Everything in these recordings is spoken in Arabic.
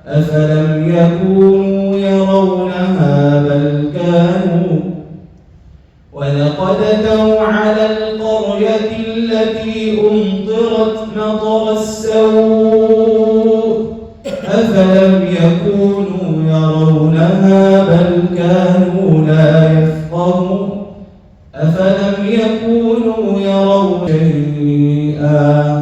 أفلم يكونوا يرونها بل كانوا ولقد أتوا على القرية التي أمطرت مطر السوء أفلم يكونوا يرونها بل كانوا لا يفقهون أفلم يكونوا يرون شيئا.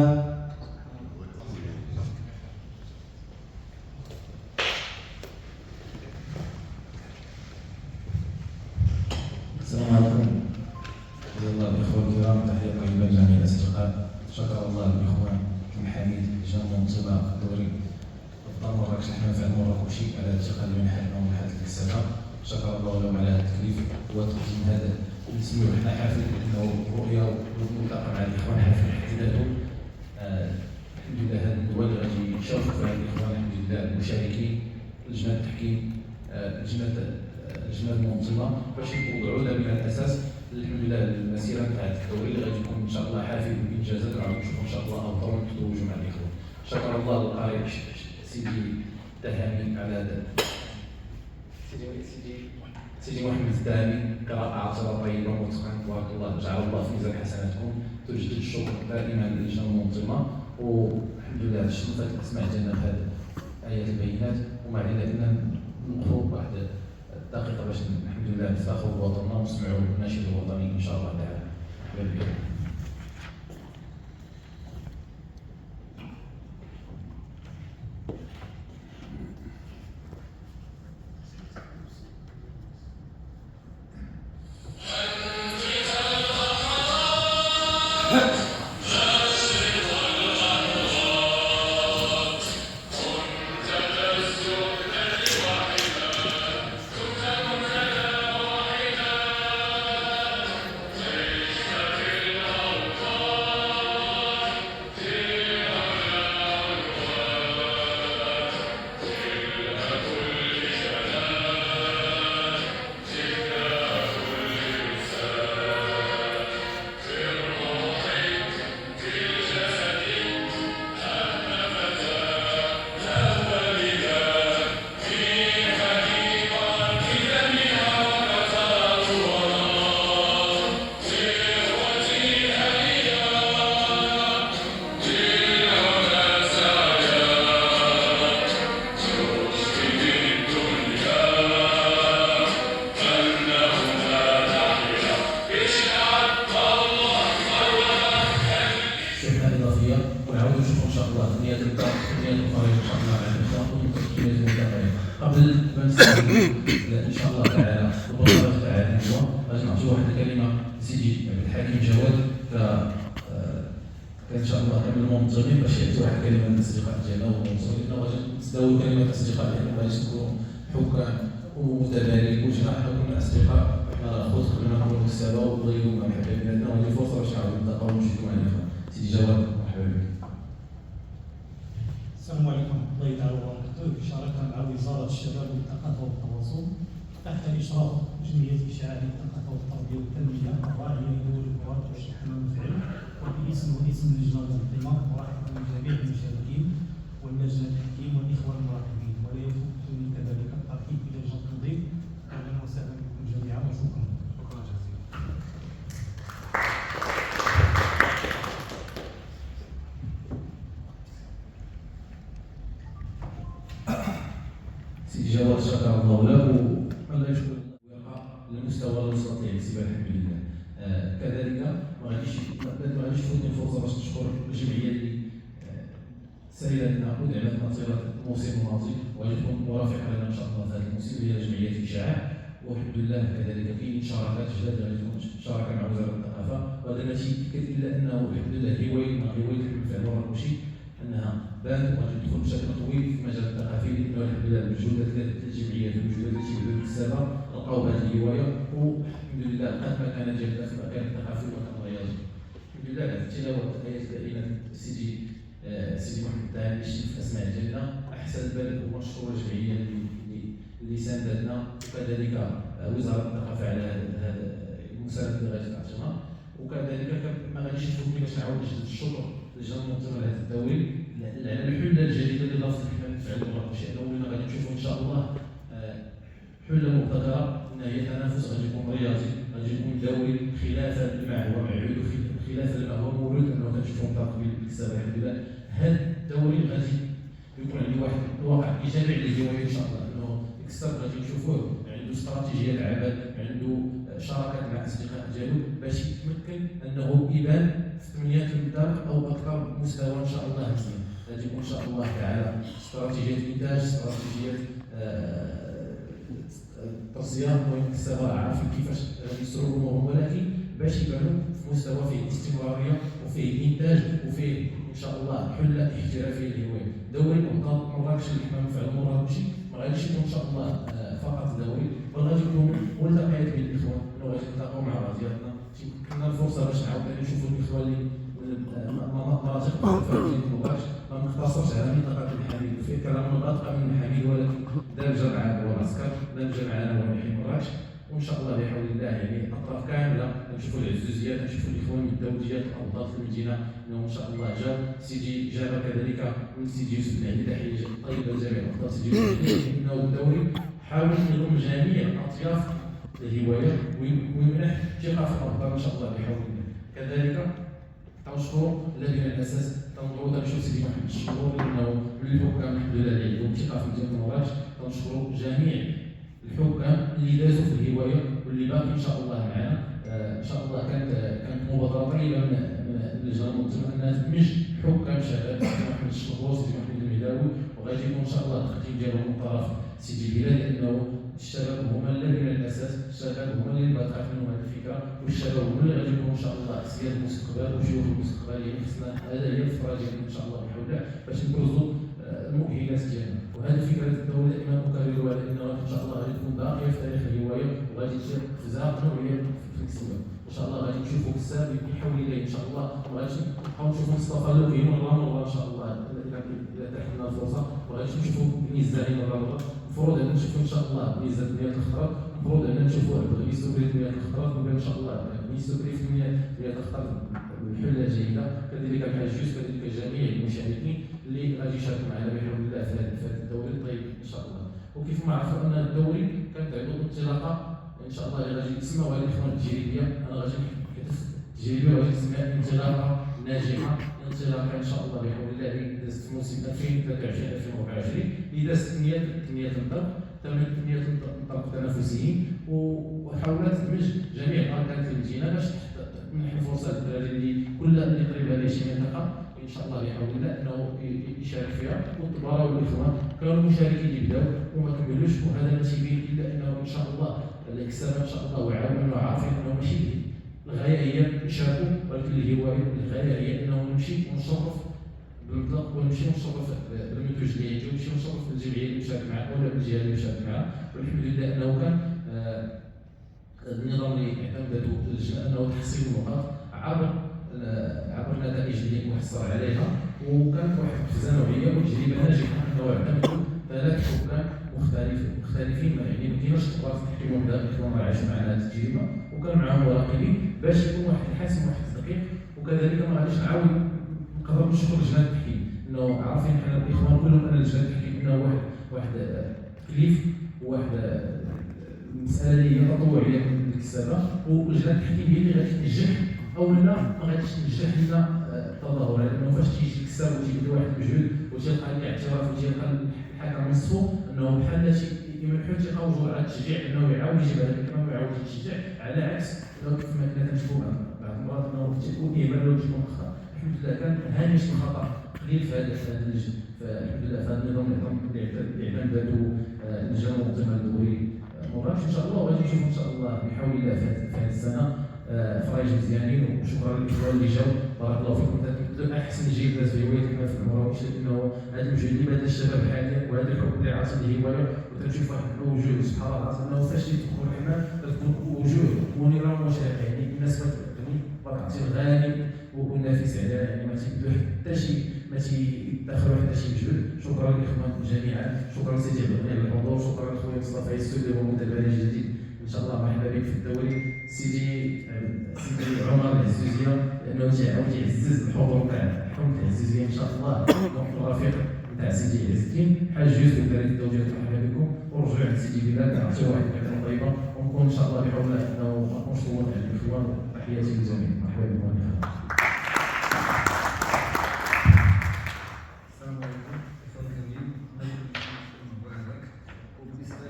السلام عليكم. جزا الله الاخوه الكرام تحيه طيبه لجميع الاصدقاء. شكر الله الاخوان الحميد لجنه منظمه دوري ابطال مراكش الحمايه المراكشي على الثقه المنحه لهم هذه السنه. شكر الله لهم على هذا التكليف وتقديم هذا التسميه. وحنا حافل انه رؤيه والملتقى مع الاخوان حافل احتداده. الحمد لله هذه الدول اللي غادي يشاركوا فيها الاخوان الحمد لله المشاركين لجنه التحكيم لجنه المنظمه باش يوضعوا لها من الاساس الحمد لله المسيره تاع الدوري اللي غادي يكون ان شاء الله حافل بالانجازات وغادي نشوفوا ان شاء الله افضل ونتوجوا مع الاخوان. شكر الله للقارئ سيدي التهامي على هذا سيدي محمد التهامي قراءة عاطرة طيبة ومتقنة تبارك الله. جعل الله في ميزان حسناتكم. تجدد الشكر دائما للجنة المنظمة والحمد لله شرفت الاسماء ديالنا في هذه ايات البينات. وما علينا الا نوقفوا واحد دقيقة باش الحمد لله نفتخروا بوطننا ونسمعوا الناشد الوطني ان شاء الله تعالى. مرحبا بكم. ونعاودوا نشوفوا ان شاء الله نيات الفريق ان شاء الله مع الاخوان ونكملوا المتابعين. قبل ما نستعرض ان شاء الله تعالى البطولات تاع اليوم غادي نعطيو واحد الكلمه لسيدي عبد الحكيم جواد ان شاء الله كامل المنظمين باش يعطيو واحد الكلمه للاصدقاء ديالنا والمنظمين. غادي نتداولوا كلمه الاصدقاء ديالنا باش نكونوا حكام ومتبارك وجماعه حنا كنا اصدقاء حنا خوت قبل ما نكونوا السبا وضيفوا مرحبا بنا وهذه فرصه باش نعاودوا نتلاقاو ونشوفوا مع الاخوان. سيدي جواد مرحبا بك. السلام عليكم ورحمة الله تعالى وبركاته. شاركنا مع وزارة الشباب والثقافة والتواصل تحت إشراف جمعية إشعاع الثقافة والتربية والتنمية الراعية لدول الكرات والشيخ حمام الفعل وباسم اللجنة المنظمة مرحبا بجميع المشاركين واللجنة التحكيم والإخوة المراقبين. ولا يفوتني كذلك الترحيب بلجنة التنظيم. أهلا وسهلا بكم جميعا وشكرا. شكرا جزيلا. سيدي جواد شكر الله له ولا يشكر ويرقى للمستوى الوسطي للسباحه الحمد لله. كذلك ما غاديش تفوتني الفرصه باش نشكر الجمعيه اللي ساندتنا ودعمتنا طيله الموسم الماضي وغادي تكون مرافقه لنا ان شاء الله في هذا الموسم هي جمعيه الاشعاع. والحمد لله كذلك كاين شراكات جداد غادي تكون شراكه مع وزاره الثقافه وهذا ماشي الا انه الحمد لله هوايه الفعل المراكشي انها بانت وغادي تدخل بشكل طويل في المجال الثقافي لانه الحمد لله الجهودات ديال الجمعيات والجهودات التي بدات السابق لقاو بهذه الهوايه والحمد لله لقات مكانه ديالها في المكان الثقافي والمكان الرياضي. الحمد لله على التلاوه الايات الكريمه سيدي محمد التهامي اللي شفت الاسماء ديالنا احسن بالك ومشكور الجمعيه اللي ساندتنا وكذلك وزاره الثقافه على هذا المساعده اللي غادي تعطينا. وكذلك ما غاديش نفوتني باش نعاود نجدد الشكر للجنه المنظمه لهذا الدوري على الحله الجديده اللي ضافت الحمام فعل المراد. الشيء الاول غادي نشوفوا ان شاء الله حلة مبتكرة ان هي تنافس غادي يكون رياضي، غادي يكون دوري خلافا لما هو معهود خلافا لما هو مولود انه كنشوفوا متقبل بالسابق. الحمد لله هذا الدوري غادي يكون عنده واحد الواقع ايجابي على الهوايه ان شاء الله، انه اكثر غادي نشوفوه عنده استراتيجيه العمل، عنده شراكات مع الاصدقاء ديالو باش يتمكن انه يبان في ثمانيات المنطقه او اكثر مستوى ان شاء الله مزيان. غادي يكون ان شاء الله تعالى استراتيجيه انتاج، استراتيجيه التغذيه، المهم السواء عارفين كيفاش يسروا الامور، ولكن باش يبانوا في مستوى فيه استمراريه وفيه انتاج وفيه ان شاء الله حله احترافيه للهوايه. دوري ابطال مراكش الحمام في المراكشي ما غاديش يكون ان شاء الله فقط دوري، بل غادي يكون ملتقيات بين الاخوان، انه غادي نتلاقاو مع بعضياتنا. كنا الفرصه باش نعاودوا نشوفوا الاخوان اللي مناطق مختلفه في مراكش، ما مقتصرش على منطقه الحميد، وفيه كلام مناطق من الحميد ولكن دارجه معنا والعسكر، دارجه معنا ونحي مراكش. وان شاء الله بحول الله يعني اطراف كامله نشوفوا العزوزيات، نشوفوا الاخوان من الدوليات الابطال في المدينه، انه ان شاء الله جاب سيدي جاب كذلك من سيدي يوسف بن علي تحيه طيبه لجميع الابطال سيدي يوسف، انه الدوري حاول يضم جميع اطياف الهوايه ويمنح ثقه في الابطال ان شاء الله بحول الله. كذلك تنشكر الذين الاساس تنظروا تنشكر سيدي محمد الشكور انه من الحكام الحمد لله اللي عندهم ثقه في مدينه مراكش. تنشكر جميع الحكام اللي دازوا في الهوايه واللي باقي ان شاء الله معنا. ان شاء الله كانت مبادره طيبه من اللجنه المنظمه انها تدمج حكام شباب سيدي محمد الشكور سيدي محمد المهداوي، وغادي يكون ان شاء الله التقديم ديالهم من طرف سيدي الهلال، لانه الشباب هما الذين الاساس، الشباب هما اللي باقي منهم هذه الفكره، والشباب هما اللي غادي يكونوا ان شاء الله اسياد المستقبل وشيوخ المستقبل. يعني خصنا هذا هي الفتره ديالنا ان شاء الله بحول الله باش نبرزوا المؤهلات ديالنا. وهذه فكره الدوله دائما اكررها لانها ان شاء الله غادي تكون باقيه في تاريخ الهوايه وغادي تصير فزاعه نوعيه في المستقبل. ان شاء الله غادي نشوفوا في السابق بحول الله ان شاء الله، وغادي نبقاو نشوفوا مصطفى لوكي مره ان شاء الله اذا تاحت لنا الفرصه، وغادي نشوفوا ميزاني مره. المفروض ان نشوفوا ان شاء الله ميزان مياه الخضراء، المفروض ان نشوفوا ميزان مياه الخضراء، وان شاء الله ميزان مياه الخضراء الحله جيده. كذلك الحاج يوسف، كذلك جميع المشاركين اللي غادي يشاركوا معنا بحول الله في هذا الدوري الطيب ان شاء الله. وكيف ما عرفوا ان الدوري كانت عنده انطلاقه ان شاء الله اللي غادي يسموها الاخوان التجريبيه، انا غادي نحدث التجريبيه وغادي نسميها انطلاقه ناجحه، انطلاقه ان شاء الله بحول الله اللي دازت في موسم 2023 2024 اللي دازت ثمانيه النطاق، ثمانيه النطاق التنافسيين، وحاولت تدمج جميع الاركان في المدينه باش تمنح فرصه للدراري اللي كل اللي قريب عليه شي منطقه ان شاء الله بحول الله انه يشارك فيها. والكبار والاخوان كانوا المشاركين اللي بداوا وما كملوش، وهذا ما تيبين الا انه ان شاء الله الاكساب ان شاء الله وعاونوا عارفين انه ماشي الغايه هي يشاركوا، ولكن الهوايه الغايه هي انه نمشي ونشرف بالمطلق ونمشي ونشرف بالمنتوج اللي يجي ونمشي ونشرف بالجمعيه اللي مشارك معها ولا بالجهه اللي مشارك معها. والحمد لله انه كان النظام اللي اعتمدته اللجنه انه تحصيل النقاط عبر النتائج اللي محصل عليها، وكانت واحد الخزانه نوعيه وتجربه ناجحه انه اعتمدوا 3 حكام مختلفين. يعني ما كايناش كبار تحكيم وحده اللي ما عاشوا معنا هذه التجربه وكان معاهم مراقبين باش يكون واحد الحاسم واحد الدقيق. وكذلك ما غاديش نعاود نقدر نشكر لجنه التحكيم، انه عارفين حنا الاخوان كلهم ان لجنه التحكيم انه واحد تكليف وواحد المساله اللي هي تطوعيه من الكتابه، ولجنه التحكيم هي اللي غادي تنجح او لا ما غاديش تنجح لنا التظاهر، لانه فاش تيجي الكتاب وتيبدا واحد المجهود وتلقى الاعتراف وتلقى الحكم نصفو انه بحال شي يمنحوا ثقه وجرعه تشجيع انه يعاود يجيب هذا الكلام ويعاود يشجع، على عكس انه كيف ما كنا كنشوفوا بعض المرات انه تكون اهمال ولا تكون خطا. الحمد لله كان هامش الخطا قليل في هذا اللجنه، فالحمد لله في هذا النظام اللي اعتمدته اللجنه المنظمه للدوري مراكش ان شاء الله. وغادي نشوفوا ان شاء الله بحول الله في هذه السنه فرايج مزيانين. وشكرا للاخوان اللي جاوا بارك الله فيكم، تبدو احسن جيل داز في هوايتنا في المراكش، لانه هذا المجهود اللي بدا الشباب حاليا وهذا الحب اللي عاصم الهوايه وتنشوف واحد الوجوه سبحان الله العظيم انه فاش تدخل هنا تكون وجوه ونيران مشرقه، يعني الناس تعطي الغالي والنافس عليها، يعني ما تيبدو حتى شي ما تيدخلوا حتى شي مجهود. شكرا للاخوان جميعا، شكرا سيدي على الحضور، شكرا لخويا مصطفى السودي هو متبرع جديد ان شاء الله مرحبا بك في الدوري. سيدي عمر العزوزيه لانه تعاود يعزز الحضور تاع الحكم العزوزيه ان شاء الله، رفيق تاع سيدي عز الدين بحال جوج الدراري الدوله مرحبا بكم ورجعوا عند سيدي بلال كنعطيو واحد الكلمه طيبه ونكون ان شاء الله بحول الله انه ما نكونش طولنا على الاخوان. تحياتي للجميع. مرحبا بكم. السلام عليكم اخوان الكريم. هذاك وبالنسبه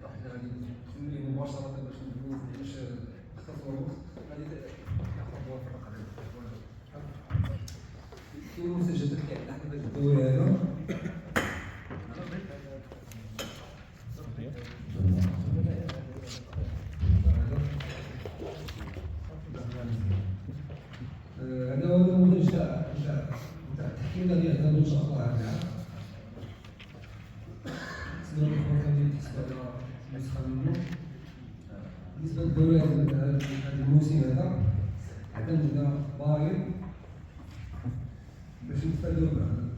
احنا غادي نكمل مباشره باش نبداو باش نختصروا غادي ناخذوا الفرق على كاين مساجدات اللي عندنا حنا في الدوله هذا هذا هو النموذج تاع التحكيم الذي يعتمد ان شاء الله على سنة الأخوة كان بالنسبة لنسخة منه. بالنسبة للدوري هذا الموسم هذا اعتمدنا باير باش نستفادوا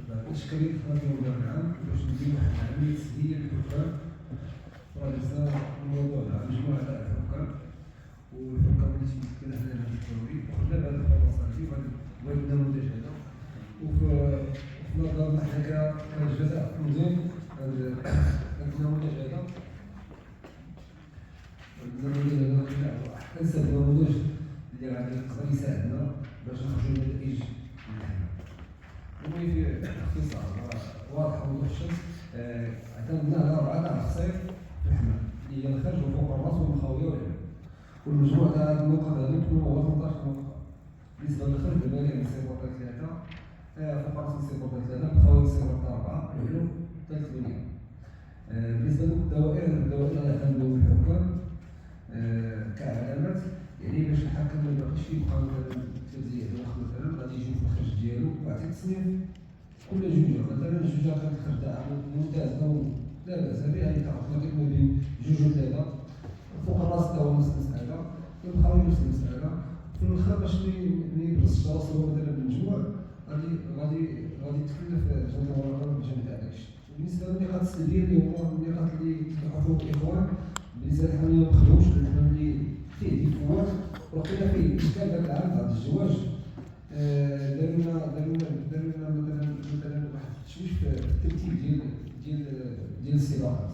بعض الإشكاليات اللي خرجوا من العام باش نديروا واحد العملية تسهيل للحكام. ورئيسنا الموضوع تاع مجموعة تاع الحكام والحكام اللي تيمكن حنا هذا الدوري وخدنا بهذا الخلاصة هذه وهذا النموذج هذا. وفي نظرنا حنا كجزاء مزيان النموذج هذا أحسن نموذج اللي غادي يقدر يساعدنا باش نخرجوا بنتائج مليحة. المهم في اختصار واضح وضوح الشمس اعتمدنا على 4 تاع الخصير في الحمام اللي هي الخرج وفوق الراس والمخاويه والعلم. والمجموع تاع هاد النقط هذوك هو 18 نقطة. بالنسبة للخرج دابا كاين 0.3 فوق راس 0.3 مخاويه 0.4 والعلم 3 دنيا. بالنسبة للدوائر اللي يعتمدوا في الحكام كعلامات يعني باش الحكم ما يبقاش فيه مقارنة التوزيع الوقت مثلا غادي يجيو في الخرج ديالو ويعطي تصنيف كل جوجة. مثلا الجوجة كانت الخرج تاعها ممتاز أو لا بأس به يعني تعرف ما بين 2 و 3 فوق الراس تا هو نفس المسألة في المخاوي نفس المسألة في الآخر باش ما يبرزش راسو مثلا بالمجموع غادي يتكلف جميع الورقات باش ما يتعداش. بالنسبة للنقاط السلبية اللي هما النقاط اللي تبحثوا الإخوان بالنسبة لحنا ما نخدموش لأن اللي فيه ديفوات ولقينا فيه إشكال داك العام تاع الزواج. دارولنا مثلا واحد التشويش في الترتيب ديال السباقات.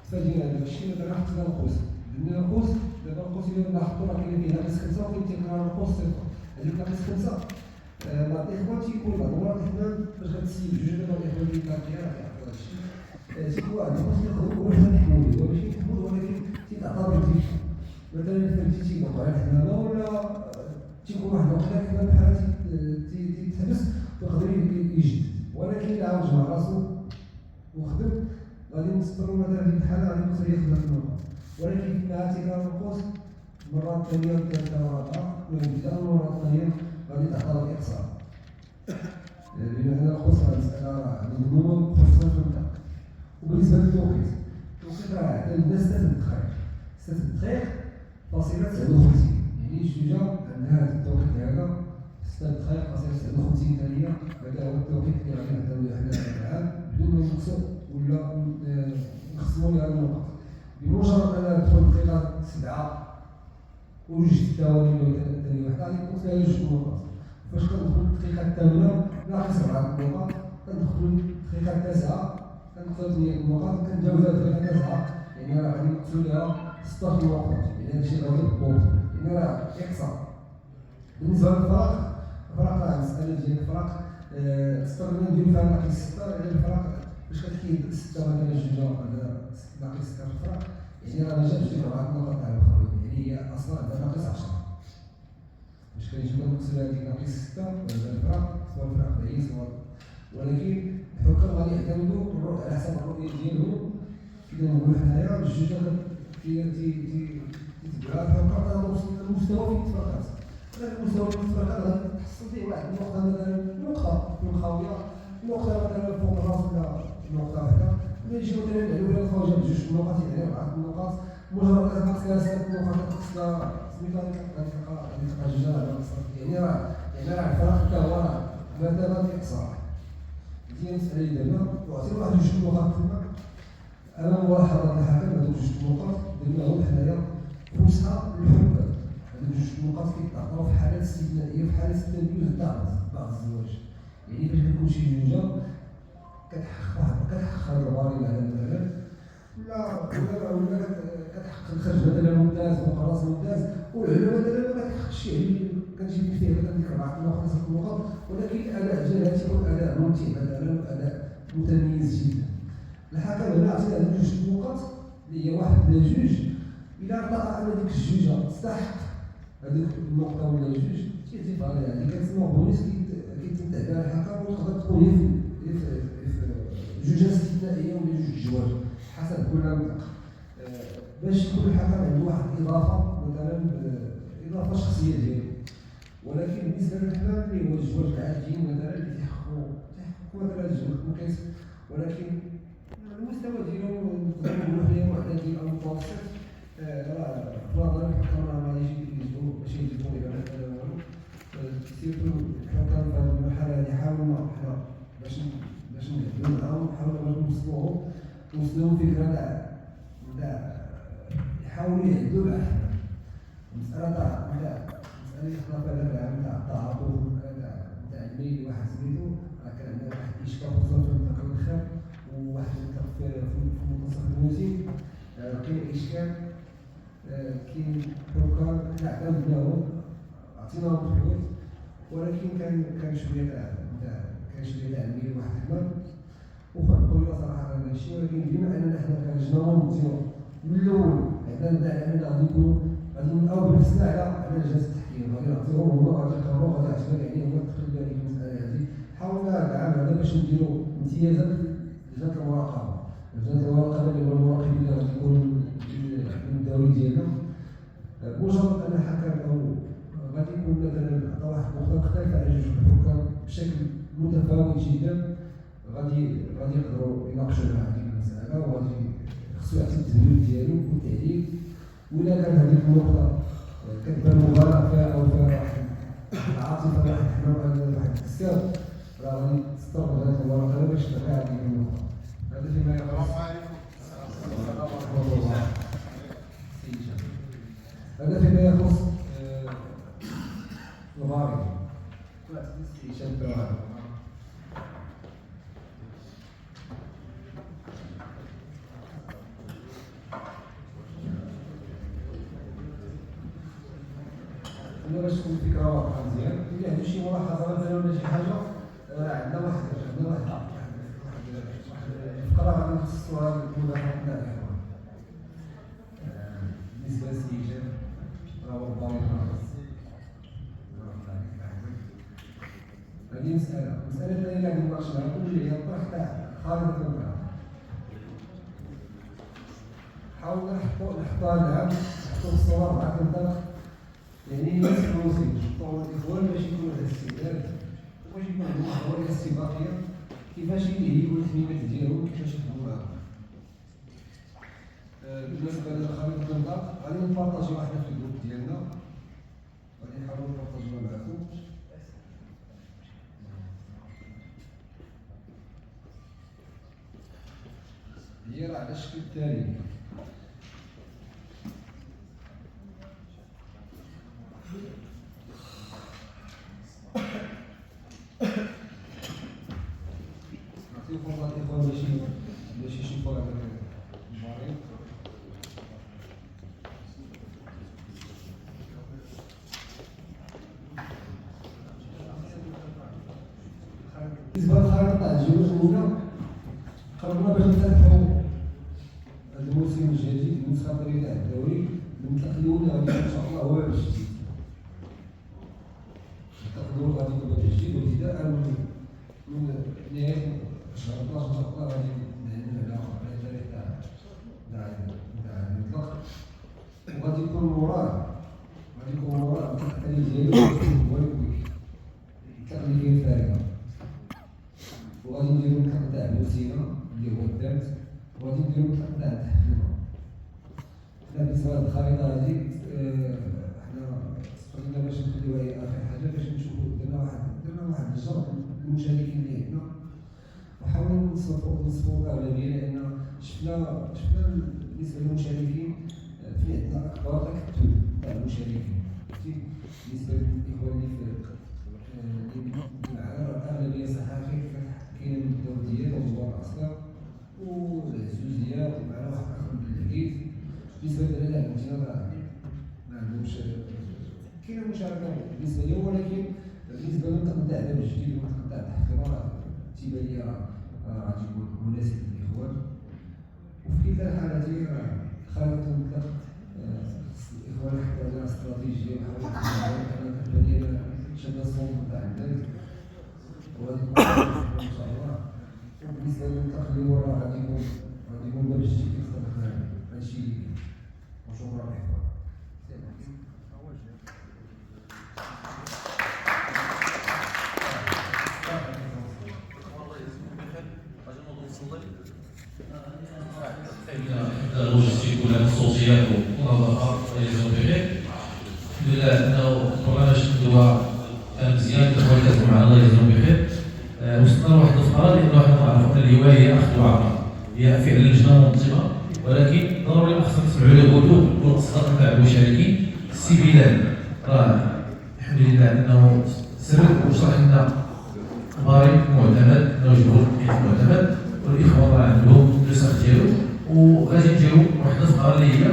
تفاجئنا دابا الشيء مثلا حطينا القوس درنا القوس دابا القوس اللي نحطو راه كاين فيه ناقص 5 وكاين تيكرار القوس 0. هذيك ناقص 5 بعض الإخوان تيكون بعض المرات حنا باش غتسيب جوج دابا الإخوان اللي كايعرفوا هذا الشيء تيكون واحد القوس كنخدمو وحنا محمود هو ماشي محمود ولكن تيتعتبر ديك مثلا فهمتي تيوقع هنا ولا تيكون واحد الوقت كما بحال تيتحبس ويقدر يجد ولكن إلا عاود جمع راسو وخدم غادي نضطروا مثلا في الحالة غادي يقدر يخدم في النقط. ولكن مع تكرار القوس مرة ثانية وثالثة ورابعة ويبدا المرة الثانية غادي تعتبر إقصاء. لأن هنا القوس راه مسألة مضمونة خصوصا في المنطقة. وبالنسبة للتوقيت راه عندنا 6 دقائق 6 دقائق فاصلة 59 يعني جوجة عندها هذا التوقيت هذا 6 دقائق فاصلة 59 ثانية. هذا هو التوقيت اللي غادي نعتمدو حنا العام بدون ما نقصو ولا نخصمو لها النقط. بمجرد أن ندخل الدقيقة 7 وجوج التوالي ثاني واحدة غادي نقص لها 2 نقط. فاش كندخلو الدقيقة الثامنة ناقص 4 نقاط كندخلو الدقيقة 9 كندخلو 8 نقاط كنتجاوزها الدقيقة 9 يعني راه غادي نقصو لها 16 نقطة. يعني هذا الشيء غادي يضبط يعني راه إقصاء. بالنسبة للفرق راه المسألة ديال الفرق استغربنا نديرو فيها ناقص 6 على الفرق باش كتحيد 6 مثلا جوج ولا ناقص 6 في الفرق يعني راه ما جابش ديك 4 نقط تاع المخاوي يعني هي أصلا عندها ناقص 10 باش كنجيو نقصو لها ديك ناقص 6 ولا الفرق سواء الفرق بعيد سواء. ولكن الحكام غادي يعتمدوا على حسب الرؤية ديالهم كيما نقولو حنايا الجوج تيتبعها الحكام على المستوى في الاتفاقات. هذا المستوى في الاتفاقات غادي تحصل فيه واحد النقطة مثلا نقطة في المخاوية نقطة مثلا فوق الراس ولا نقطة هكذا ملي يجيو مثلا العلوية الخارجة بجوج نقاط يعني 4 نقاط مجرد كتنقص لها 6 نقاط كتنقص لها سميتها غادي تلقى جوج على يعني راه الفرق حتى هو راه مرتبة إقصاء. مزيان نسأل دابا وعطينا واحد جوج نقاط تما أنا ملاحظة الحكم هادوك جوج نقاط درناهم حنايا فسحة للحكام. هادوك جوج نقاط كيتعطاو في حالات استثنائية في حالة التمييز تاع بعض الزواج يعني فاش كتكون شي زوجة كتحقق هذا الضريبه مثلا ولا كتحقق الخرج مثلا ممتاز وخلاص ممتاز، والعلوم مثلا ما كتحققش شيء كتجيب فيه مثلا ديك 4 نقط 5 نقط، ولكن الاداء ديالها تيكون اداء ممتع مثلا واداء متميز جدا. الحكم هنا عطينا هاد جوج نقط اللي هي واحد ولا جوج، الا عطى ان ديك الجوجه تستحق هذيك النقطه ولا جوج تيضيفها عليها، هذه كتسمى بونيس كيتمتع بها الحكم، وتقدر تكون هي في جوج استثنائيه ولا جوج جواج حسب كل منطقه، باش يكون الحكم عنده واحد الاضافه مثلا اضافه شخصيه ديالو. ولكن بالنسبه للحكام اللي هو الجواج العاديين مثلا اللي تيحققوا مثلا الجواج مقيس، ولكن المستوى ديالهم نقدروا نقولوا عليه معتدل او متوسط، راه في نظري الحكام راه ما يجيو باش يجيبوا الى هذا والو، سيرتو الحكام في هذه المرحله هذه حاولنا حنا باش نهضروا معاهم، حاولنا باش نوصلوا فكره تاع يحاولوا يهدوا العالم. مساله احنا في هذا العام تاع التعاطف تاع الميل واحد سميتو، راه كان عندنا واحد الاشكال خصوصا في المنطقه الخام وواحد في منتصف الموسم، كاين اشكال كاين حكام حنا عتمدناهم عطيناهم الحلول، ولكن كان شويه تاع الميل واحد حمر وخلقوا صراحه هذا الشيء. ولكن بما اننا حنا خرجناهم من الاول عندنا غادي نبقاو بنفسنا على جهاز التحكيم، غادي نعطيهم هما غادي يقرروا غادي يعتمد عليه هو تقريبا هذيك المساله هذه. حاولنا هذا العام هذا باش نديروا امتيازات لجنه المراقبه، لجنه المراقبه اللي هو المراقبين اللي غادي يكونوا من الدوري ديالنا، مجرد ان الحكم او غادي يكون مثلا عطى واحد النقطه مختلفه على جوج الحكام بشكل متفاوت جدا، غادي يقدروا يناقشوا هذه المساله، وغادي خصو يعطي التدريب ديالو والتعليل. وإلا كان هذيك النقطة كتبان مبالغ فيها أو فيها واحد العاطفة واحد الحنان ولا واحد الكساب، راه غادي تستغرب هذه المراقبة باش تبقى هذيك النقطة. هذا فيما يخص هذا فيما يخص الغارب. أنا باش تكون الفكرة واضحة مزيان، إلا عندو شي ملاحظة مثلا ولا شي حاجة، عندنا واحد الفقرة غادي نخصصوها للمداخلة تاع الإخوان. بالنسبة للسيجان راه هو الضريبة هذه مسألة الثانية اللي غادي نناقشوها اللي هي الطرح تاع خارطة الملعب. حاولنا نحطوها العام نحطو الصورة 4 مناطق، يعني نفس الموسم نحطو الإخوان باش يكون هذا الاستعداد وباش يكون عندهم أخبار استباقية كيفاش يهيئوا التميمات ديالهم كيفاش يخدموا معاهم. بالنسبة لخارطة المناطق غادي نبارطاجيو واحد في الجروب ديالنا، غادي نحاولوا نبارطاجيوها معاكم. هي راه على الشكل التالي: نعطيو فرصة الإخوان باش يشوفوا هذا المريض. بالنسبة للخارطة تاع الجيوش الأولى قررنا باش نفتحوا الموسم الجديد النسخة الثانية تاع الدوري. المنطقة الأولى غادي إن شاء الله هو الجديد، المنطقة الأولى غادي يكون التجديد وابتداء من نهاية شهر 12 إن شاء الله غادي نعلن على التاريخ تاع الإطلاق، وغادي يكون مراد المنطقة الثانية ديالو هو الكويك، المنطقة اللي كاين فارغة، وغادي نديرو المنطقة تاع بوسينة اللي هو الدرس، وغادي نديرو المنطقة تاع التحكيم. حنا بالنسبة للخريطة هذه حنا استغلنا باش نخليوها هي آخر حاجة باش نشوفو درنا واحد الجرد للمشاركين اللي هنا، وحاولنا نصفو الأولوية لأن شفنا بالنسبة للمشاركين في عندنا أكبر تكتل تاع المشاركين بالنسبة للإخوان اللي في العالم. الأغلبية صحافي كاينة من الدور ديالهم المشاركه بالنسبه لهم، ولكن بالنسبه للمنطقه تاع العالم الجديد والمنطقه تاع التحضير تيبان لي راه غادي يكون مناسب للاخوان. وفي كلا الحالتين خارج المطلق الاخوان حطوا على استراتيجيه بحال شد الصوت تاع البلاد، وغادي ان شاء الله. بالنسبه للمنطقه اللي هو راه غادي يكون باب جديد كيخدم هادشي اللي كاين. وشكرا للاخوان. اللوجستيك ولا الصوتيات والنظافه يلزم بخير. الحمد لله انه البرنامج الدواء كان مزيان، الاخوان كانوا معنا الله يجزاهم بخير. وصلنا لواحد الفقره لانه حنا نعرفوا ان الهوايه هي اخذ وعطاء، هي فعلا لجنه منظمه، ولكن ضروري خصنا نسمعوا للهدوء والاصدار تاع المشاركين. السي بلال راه الحمد لله انه سرد وشرح لنا بريد معتمد، انه جهود معتمد، والاخوان راه عندهم الرسالة ديالو. وغادي نديرو واحد الفقره اللي هي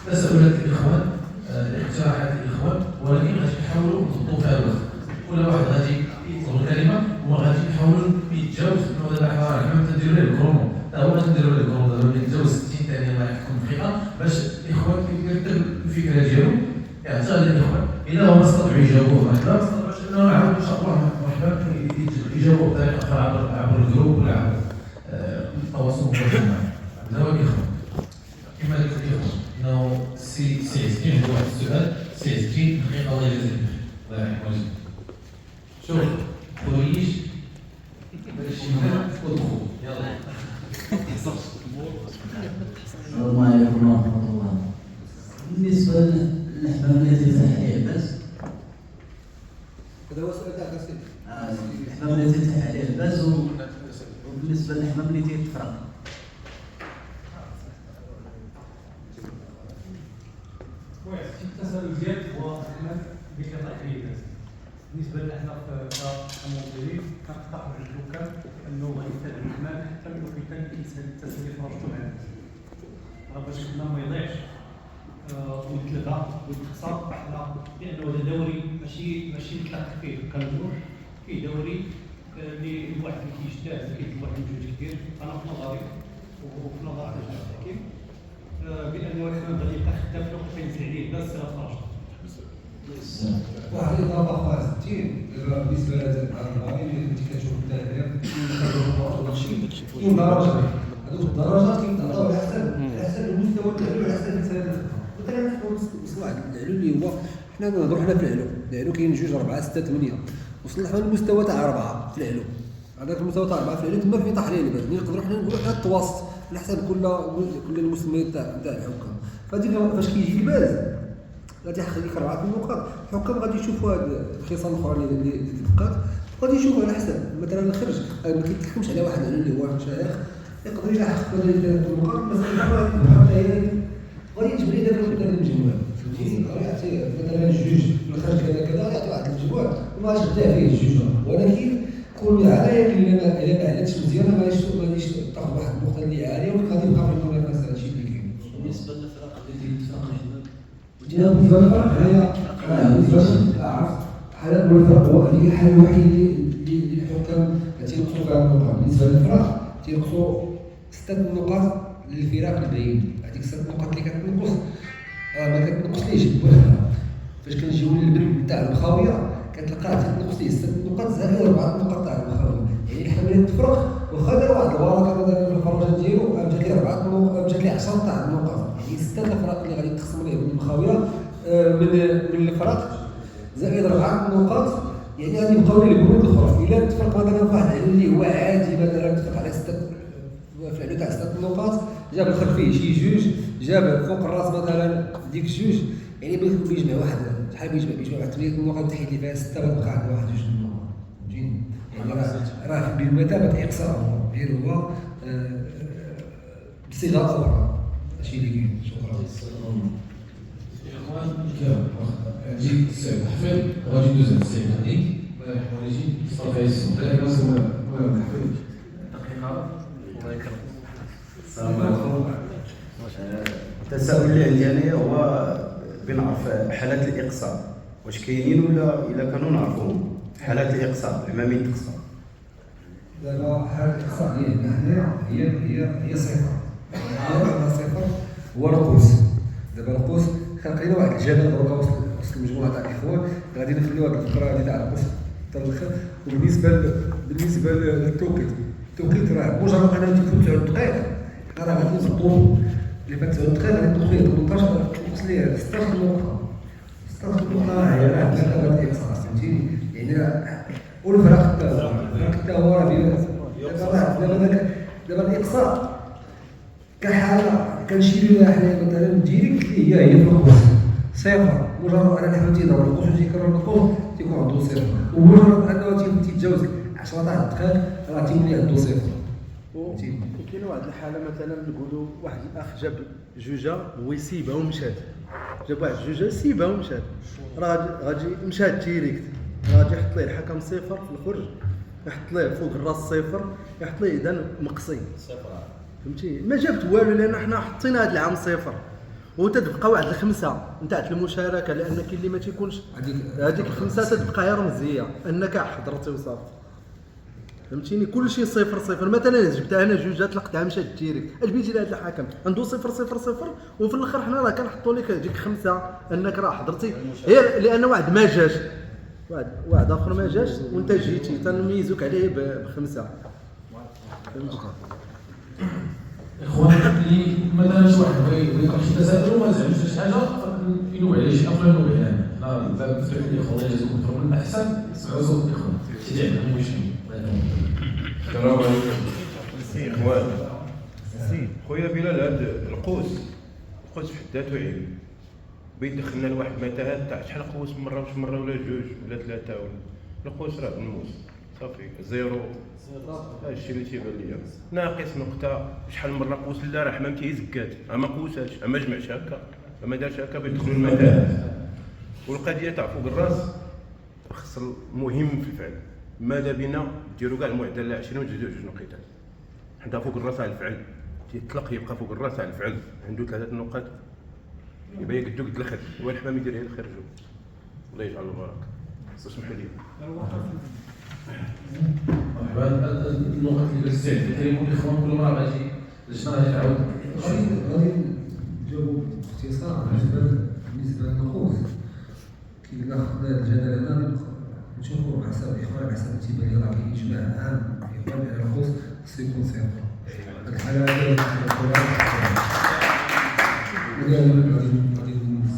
تساؤلات الاخوان، اقتراحات الاخوان، ولكن غادي نحاولوا نضبطوا فيها الوقت. كل واحد غادي يطلب الكلمه وغادي نحاولوا نتجاوز. انه دابا حنا كما تنديروا ليه الكرومو، تا هو غنديروا ليه الكرومو دابا ملي نتجاوز 60 ثانيه ما يحكم دقيقه باش الاخوان يرتب الفكره ديالو. يعطيها للاخوان الا هما استطاعوا يجاوبوا، ما استطاعوش انه نعاود ان شاء الله مرحبا يجاوبوا بطريقه اخرى عبر الجروب ولا عبر التواصل المباشر معنا. هذا هو الاخوان. كما قلت الاخوان انه سي 20 هو واحد السؤال، سي 20 دقيقه الله يجزيك الله يرحمه. شوف خريج باش ودخول يلا. السلام عليكم ورحمه الله. بالنسبه للحمام التي تحت عباس، هذا هو السؤال تاع السيد. الحمام التي تحت عباس، وبالنسبه للحمام اللي تيتفرق. التساؤل ديالك هو الحمام اللي كيطلع فيه الناس. بالنسبه لنا حنا كموظفين كنقترحوا على الحكام انه غادي يتابعوا الحمام حتى الوقيته اللي كيسهل التسلي في راسو مع الناس، راه باش الحمام ما يضيعش ويتلغى ويتخسر. حنا لانه هذا دوري ماشي نتلاقى فيه كنجوع، فيه دوري اللي الواحد اللي كيجتهد كيدير واحد المجهود كبير. انا في نظري وفي نظر على الحكيم بانه الحمام غادي يبقى خدام في الوقت اللي كينزل عليه الناس خارج. واحد الاضافه خاصه دابا بالنسبه لهذا العربي اللي كنتي كتشوف الدراري كاين درجات، هذوك الدرجات كيتعطاو على حسب المستوى ديالو، على حسب السنه. مثلا وصل واحد العلو اللي هو حنا كنهضروا حنا في العلو كاين 2 4 6 8 وصلنا حنا للمستوى تاع 4 في العلو. هذاك المستوى تاع 4 في العلو تما فيه تحليل باش نقدروا حنا نقولوا حنا التوسط على حسب كل المسميات تاع الحكام. فهادي فاش كيجي الباز غادي يخليك 4 النقاط. الحكام غادي يشوفوا هاد الخصال الاخرى اللي تبقات، غادي يشوفوا على حسب مثلا الخرج ما كيتحكمش على واحد العلو اللي هو شيخ يقدر يلاحق هاد النقاط، مثلا غادي يجبر ليه داك المجموع، فهمتيني؟ غادي يعطي مثلا الجوج في الخرج كذا غادي يعطي واحد المجموع وما غاديش تبدا فيه الجوج، ولكن كل عالم الا ما عدتش مزيان ما غاديش تاخذ واحد النقطه اللي عاليه وغادي يبقى في المنافسه. هادشي اللي كاين. بالنسبه للفرق اللي تيتفرق بالنسبه للفرق حالات الفرق هو الحل الوحيد اللي الحكام تينقصوا فيها النقاط. بالنسبه للفرق تينقصوا 6 نقاط للفرق الباقيين. هذيك 6 نقاط اللي كتنقص ما كتنقصليش فاش كنجيو للبن تاع الخاويه كتلقاها تنقص ليه 6 نقاط زائد 4 نقاط تاع الخاويه. يعني الحمله تفرق واخا دار واحد الورقه مثلا في الخروجات ديالو مشات ليه 4 نقاط مشات ليه 10 تاع النقاط. يعني 6 الفرق اللي غادي تخصم ليه من الخاويه من الفرق زائد 4 نقاط. يعني غادي يبقاو ليه البنود الاخرى. الا تفرق مثلا في واحد اللي هو عادي مثلا تفرق على 6 في العلو تاع 6 نقاط، جاب الخلفيه شي جوج، جاب فوق الراس مثلا ديك جوج، يعني بيجمع واحد شحال بيجمع واحد 8 نقاط تحيد لي فيها 6 غتبقى عندنا واحد 2 نقاط. فهمتيني؟ يعني راه بالمثابه اقصاء غير هو بصيغه اخرى. هادشي اللي كاين. شكرا. الاخوان الكرام عندي السيد حفيظ وغادي ندوز على السيد هادي الله يرحمه ويجي صافي السؤال لازم حفيظ دقيقة. الله يكرمك. السلام عليكم. التساؤل اللي عندي أنا هو بنعرف حالات الإقصاء واش كاينين ولا الا كانوا نعرفوهم حالات الاقصاء زعما من تقصى؟ دابا حالة الإقصاء ديالنا هنايا هي صفر. هي صفر هو القوس. دابا القوس خلق لنا واحد الجدل دروكا وسط المجموعة تاع الإخوان، غادي نخليو هاد الفقرة هادي تاع القوس حتى الآخر. وبالنسبة للتوقيت، التوقيت راه مجرد أننا تكون 9 دقائق راه غادي نضبطو اللي فات 9 دقائق غادي نضبطو فيه 18 توصل ليه 16 نقطة. 16 نقطة هي راه هاد الإقصاء فهمتيني؟ يعني والفرق حتى هو راه دابا الاقصاء كحاله كنشيروا حنا مثلا ديريكت اللي هي في القوس صفر. مجرد ان الحمل تيضرب القوس وتيكرر القوس تيكون عنده صفر، ومجرد انه تيتجاوز 10 دقائق راه تيولي عنده صفر. وكاين واحد الحاله مثلا نقولوا واحد الاخ جاب جوجه هو يسيبها ومشات، جاب واحد جوجه سيبها ومشات، راه غادي مشات ديريكت، غادي يحط ليه الحكم صفر في الخرج، يحط ليه فوق الراس صفر، يحط ليه اذا مقصي صفر. فهمتي؟ ما جابت والو لان حنا حطينا هذا العام صفر وتتبقى واحد الخمسه نتاع المشاركه، لان كاين اللي ما تيكونش هذيك الخمسه تتبقى غير رمزيه انك حضرتي وصافي. فهمتيني؟ كلشي صفر صفر. مثلا جبتها انا جوج طلقتها مشات ديريكت، اش بيجي لهذا الحكم عنده صفر صفر صفر، وفي الاخر حنا راه كنحطوا لك هذيك خمسه انك راه حضرتي، هي لان واحد ما جاش، واحد اخر ما جاش وانت جيتي تنميزوك عليه بخمسه. فهمتي؟ اخوان اللي مثلا شي واحد بغى يطرح شي تساؤل وما زعمش شي حاجه ينوب عليه شي اخر ينوب عليه انا. لا الباب مفتوح للاخوان اللي يجيكم تفرقوا من الاحسن يسمعوا صوت الاخوان شي عندهم مشكل. السلام عليكم. سي اخوان سي خويا بلال، هاد القوس في حد ذاته عيب. بغيت دخلنا لواحد المتاهات تاع شحال قوس مره واش مره ولا جوج ولا ثلاثه ولا القوس راه بالنوس صافي زيرو. هذا الشيء اللي تيبان ليا ناقص نقطه. شحال مره قوس لا راه حمام تيزكات ما قوساتش ما جمعش هكا ما دارش هكا بيدخلوا المتاهات. والقضيه تاع فوق الراس خص المهم في الفعل. ماذا بينا ديروا كاع المعدل 20 وتزيدوا جوج نقيطات. حنا فوق الراس على الفعل تيطلق يبقى فوق الراس على الفعل عنده 3 نقاط يبقى يقدو قد الخير هو الحمام يدير غير الخير. الله يجعل البركه. اسمح لي مرحبا. النقط اللي كتستعد كيكونوا الاخوان كل مره غادي اللجنه غادي تعاود غادي نجاوبوا باختصار بالنسبه للنقوص. كي قلنا خدنا الجدل هنا نشوفوا حسب الاخوان على حسب التيبان ديال راه كاين اجماع عام الاخوان على النقوص خصو يكون صفر. هاد الحاله هادي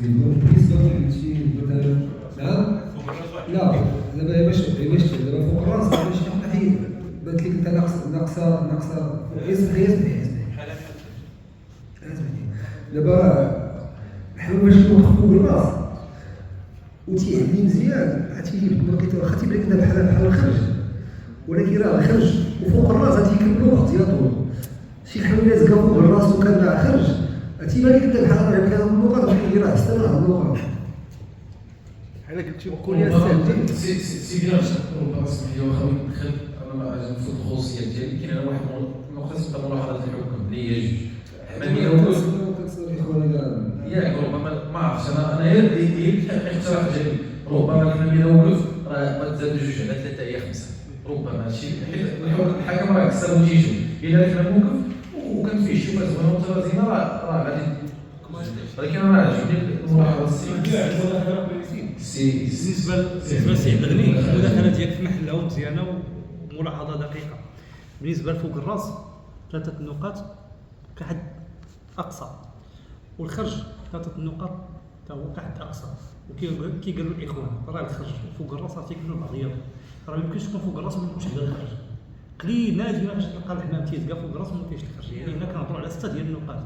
بالنسبه لشي مثلا نعم لا دابا باش دابا فوق الراس باش تحيد بانت لك انت ناقصه اسمعي دابا الحمام باش يكون فوق الراس وتيعلي مزيان غتيجي بالنقيطه واخا تيبان لك بحال الخرج، ولكن راه الخرج وفوق الراس غتيكملوا وقت ديالو. شي حمام لازقه فوق الراس وكان مع خرج غتيبان لك انت بحال راه بهذا النقط باش راه حتى راه النقط حنا قلتي بكل ياسين سي بيان ربما اسمح لي واخا ندخل انا ما نفوت الخصوصيه ديالي. كاين انا واحد النقطه اسمها ملاحظه الحكم اللي هي جوج ياك ربما ما عرفتش انا هي الاقتراح ديالي ربما الحمام اذا ولف راه ما تزاد جوج على ثلاثه هي خمسه ربما هادشي حيت الحكم راه كسر وجهته الا الحمام وقف وكان فيه شي مزونه متوازنه راه غادي. ولكن انا عجبني الملاحظه بالنسبه لسي عبد الغني المداخله ديالك في محلها ومزيانه وملاحظه دقيقه. بالنسبه لفوق الراس 3 نقاط كحد اقصى، والخرج 3 نقاط حتى هو كحد اقصى. وكي قالوا الاخوان راه الخرج فوق الراس راه تيكملوا بعضياتهم، راه ما يمكنش تكون فوق الراس وما يكونش حدا الخرج. قليل نادرا باش تلقى الحمام تيزقى فوق الراس وما كاينش الخرج. يعني هنا كنهضروا على 6 ديال النقاط،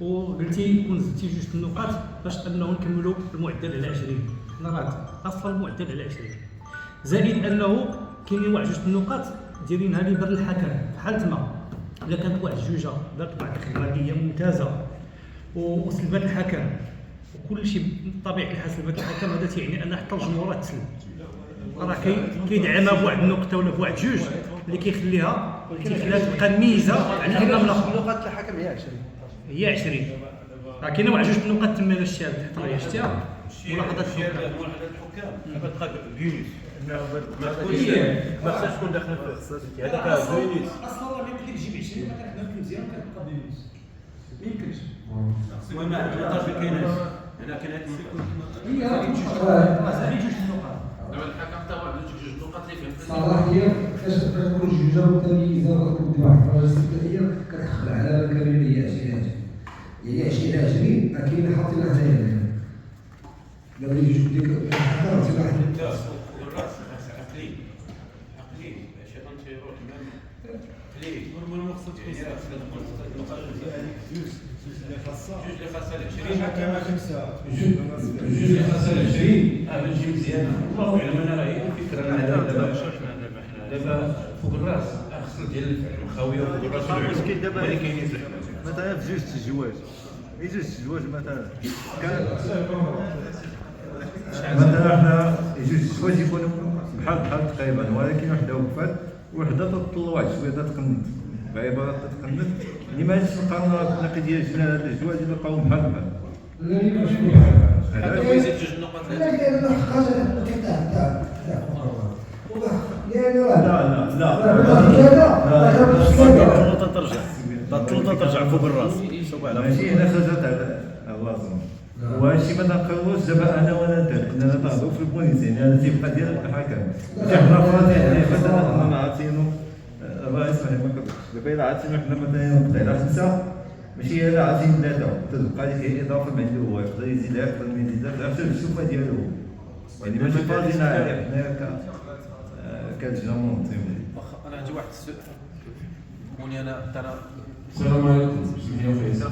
وقلتي كون زدتي 2 النقاط باش انه نكملوا المعدل على 20. حنا راه اصلا المعدل على 20 زائد انه كاينين واحد 2 النقاط دايرينها لي بر الحكم في حاله ما الا كانت واحد جوجه دارت واحد الخدمه اللي هي ممتازه وسلبات الحكم وكل شيء بطبيعه الحال سلبات الحكم، هذا تيعني ان حتى الجمهور تسلم راه كيدعمها بواحد النقطه ولا بواحد جوج اللي كيخليها تبقى ميزه على الحكم الاخر. نقاط الحكم هي 20 راه كاينه واحد 2 نقاط تما الشاب تحت راه شتيها ملاحظات الحكام. ملاحظات الحكام غتبقى بيونس ما تكونش ما خصهاش تكون داخله في الاختصاصات هذاك بيونس اصلا ما يمكن لك تجيب 20 ما كنحنا مزيان كتبقى بيونس ما يمكنش. المهم ما كايناش هنا كاين هي جوج النقاط. دابا الحكم حتى واحد جوج نقاط اللي فيه صراحة هي فاش تكون جوجة متميزة وتكون واحد الفرصة هي كتدخل على الكاملية 2020 يعني 2020 ما كاين حاطين حنايا دابا اللي جوج ديك حطات واحد الراس عقلي ماشي غنتيروح عقلي نورمالمون خصها تكون جوج اللي خاصها 20 الحكامة 5 جوج اللي خاصها 20 غتجي مزيانه الله اعلم انا راهي الفكره دابا فوق الراس خصنا ديال الفعل مخاويه فوق الراس المشكل دابا اللي كاينين مثلا في جوج الزواج مثلا كان مثلا حنا جوج الزواج يكونوا بحال تقريبا ولكن وحده وقفات وحده تطلع واحد شويه تقنت بعبارات تقنت اللي ما عادش نقارنوا النقي ديال جنان هذا الزواج نلقاو بحال لا يمكنش بحال هذا يزيد جوج نقاط لا كاين الحقاش تاع يعني الطلطه ترجع فوق الراس ماشي هنا خرجت على الراسهم وهادشي ما نقروش دابا انا ولا انت كنا نهضروا في البوليس يعني هذا تيبقى ديال الحكم حنا فاضيين يعني مثلا حنا عارفينو الرئيس ما كنقولش دابا الا عرفتينو حنا مثلا نقطع على 5 ماشي الا عارفين 3 تبقى لك هي اضافه من عنده هو يقدر يزيدها اكثر من يزيدها حتى الشوفه ديالو يعني ماشي فاضيين عليه حنا كنجمعوا منظمين. انا عندي واحد السؤال موني انا السلام عليكم. اسمي فيصل.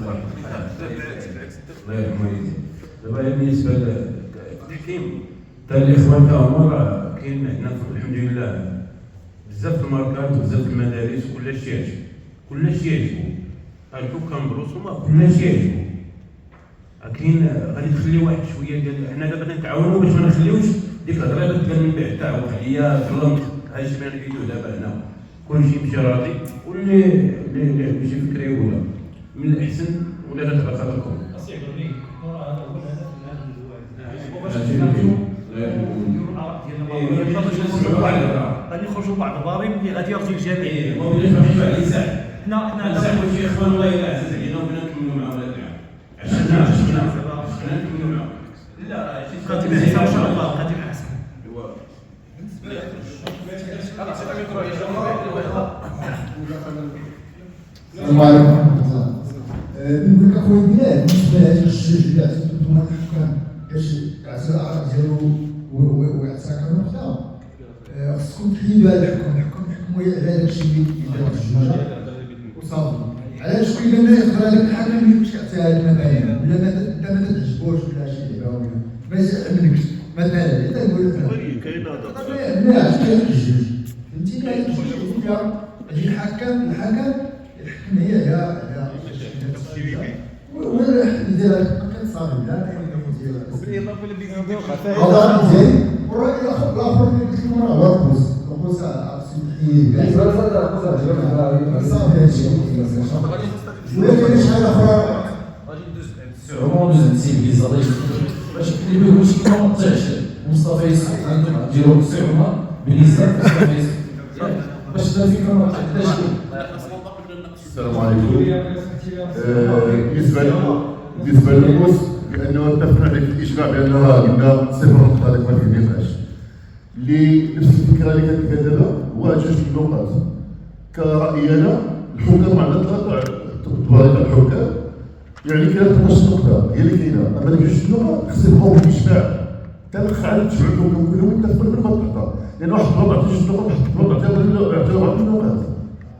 الله يرحمه. دابا بالنسبه كاين حتى الاخوان تا هما راه كاين هنا الحمد لله بزاف الماركات وبزاف المدارس وكلشي يعجبو الحكام برسومه كلشي يعجبو لكن غادي تخلي واحد شويه ديال حنا دابا نتعاونوا باش ما نخليوش ديك الهضره اللي تقال من بعد تاع وقعيه ظلمت هادشي بان الفيديو دابا هنا كلشي مشي راضي واللي عنده شي فكره يقولها من الاحسن ولا لا تبقى خاطركم. اصيغ لي هذا هو الهدف من هذا الجواز. باش نخرجوا نديروا الاراء ديالنا غادي نخرجوا بعض الضرائب اللي غادي يرضي الجميع. ما بغيتش نمشيو على الانسان. حنا نسحبوا شي اخوان الله يلا عزيز علينا وبنا نكملوا مع ولاد العام. عشان نكملوا معاهم. لا راه شي قادم احسن ان شاء الله قادم احسن. السلام عليكم ورحمة الله. نقول لك أخويا بلال بالنسبة لهذه الجوج اللي عطيتهم هاد الحكام باش يعطيو الآراء ديالو ويعطيها كنقطة خصكم تحيدوا هذا الحكم يحكموا على هذا الشيء اللي دار الجوجة وصافي. علاش كاين اللي يقدر هذاك الحكم ما يمكنش يعطيها هذه المباني ولا ما تعجبوش ولا شي لعبة ولا ما يعجبنكش مثلا إذا نقول لك كاين لا كاين الجوج فهمتيني هذيك الجوج هي الحكم الحكم هي على ولا ديالها كتصابي لا بالاضافه للفيديو هذا مزيان والراي الاخر اللي قلت لكم راه هو القوس عرفتي تحيي صافي هادشي ولا كاين شي حاجه اخرى غادي ندوز السعومه وندوز السيفيليزاسيون باش اللي ما يقولش كيما ما طيحش مصطفى يوسف عندكم ديروا السعومه بنسبه مصطفى يوسف باش الفكره ما تعداش. السلام عليكم. بالنسبه للقوس لانه اتفقنا على الاجماع بان راه قلنا صفر نقطه هذاك ما كينفعش. اللي نفس الفكره اللي كانت دابا هو جوج النقاط. كرايي انا الحكام على طريقه الحكام يعني كاين 12 نقطه هي اللي كاينه اما ديك جوج النقط خص يبقاو بالاجماع كنلقى على تجمع الحكام كلهم يتفقوا قبل ما تحطها لان واحد الوضع عطيه جوج نقط واحد الوضع عطيه 4 نقاط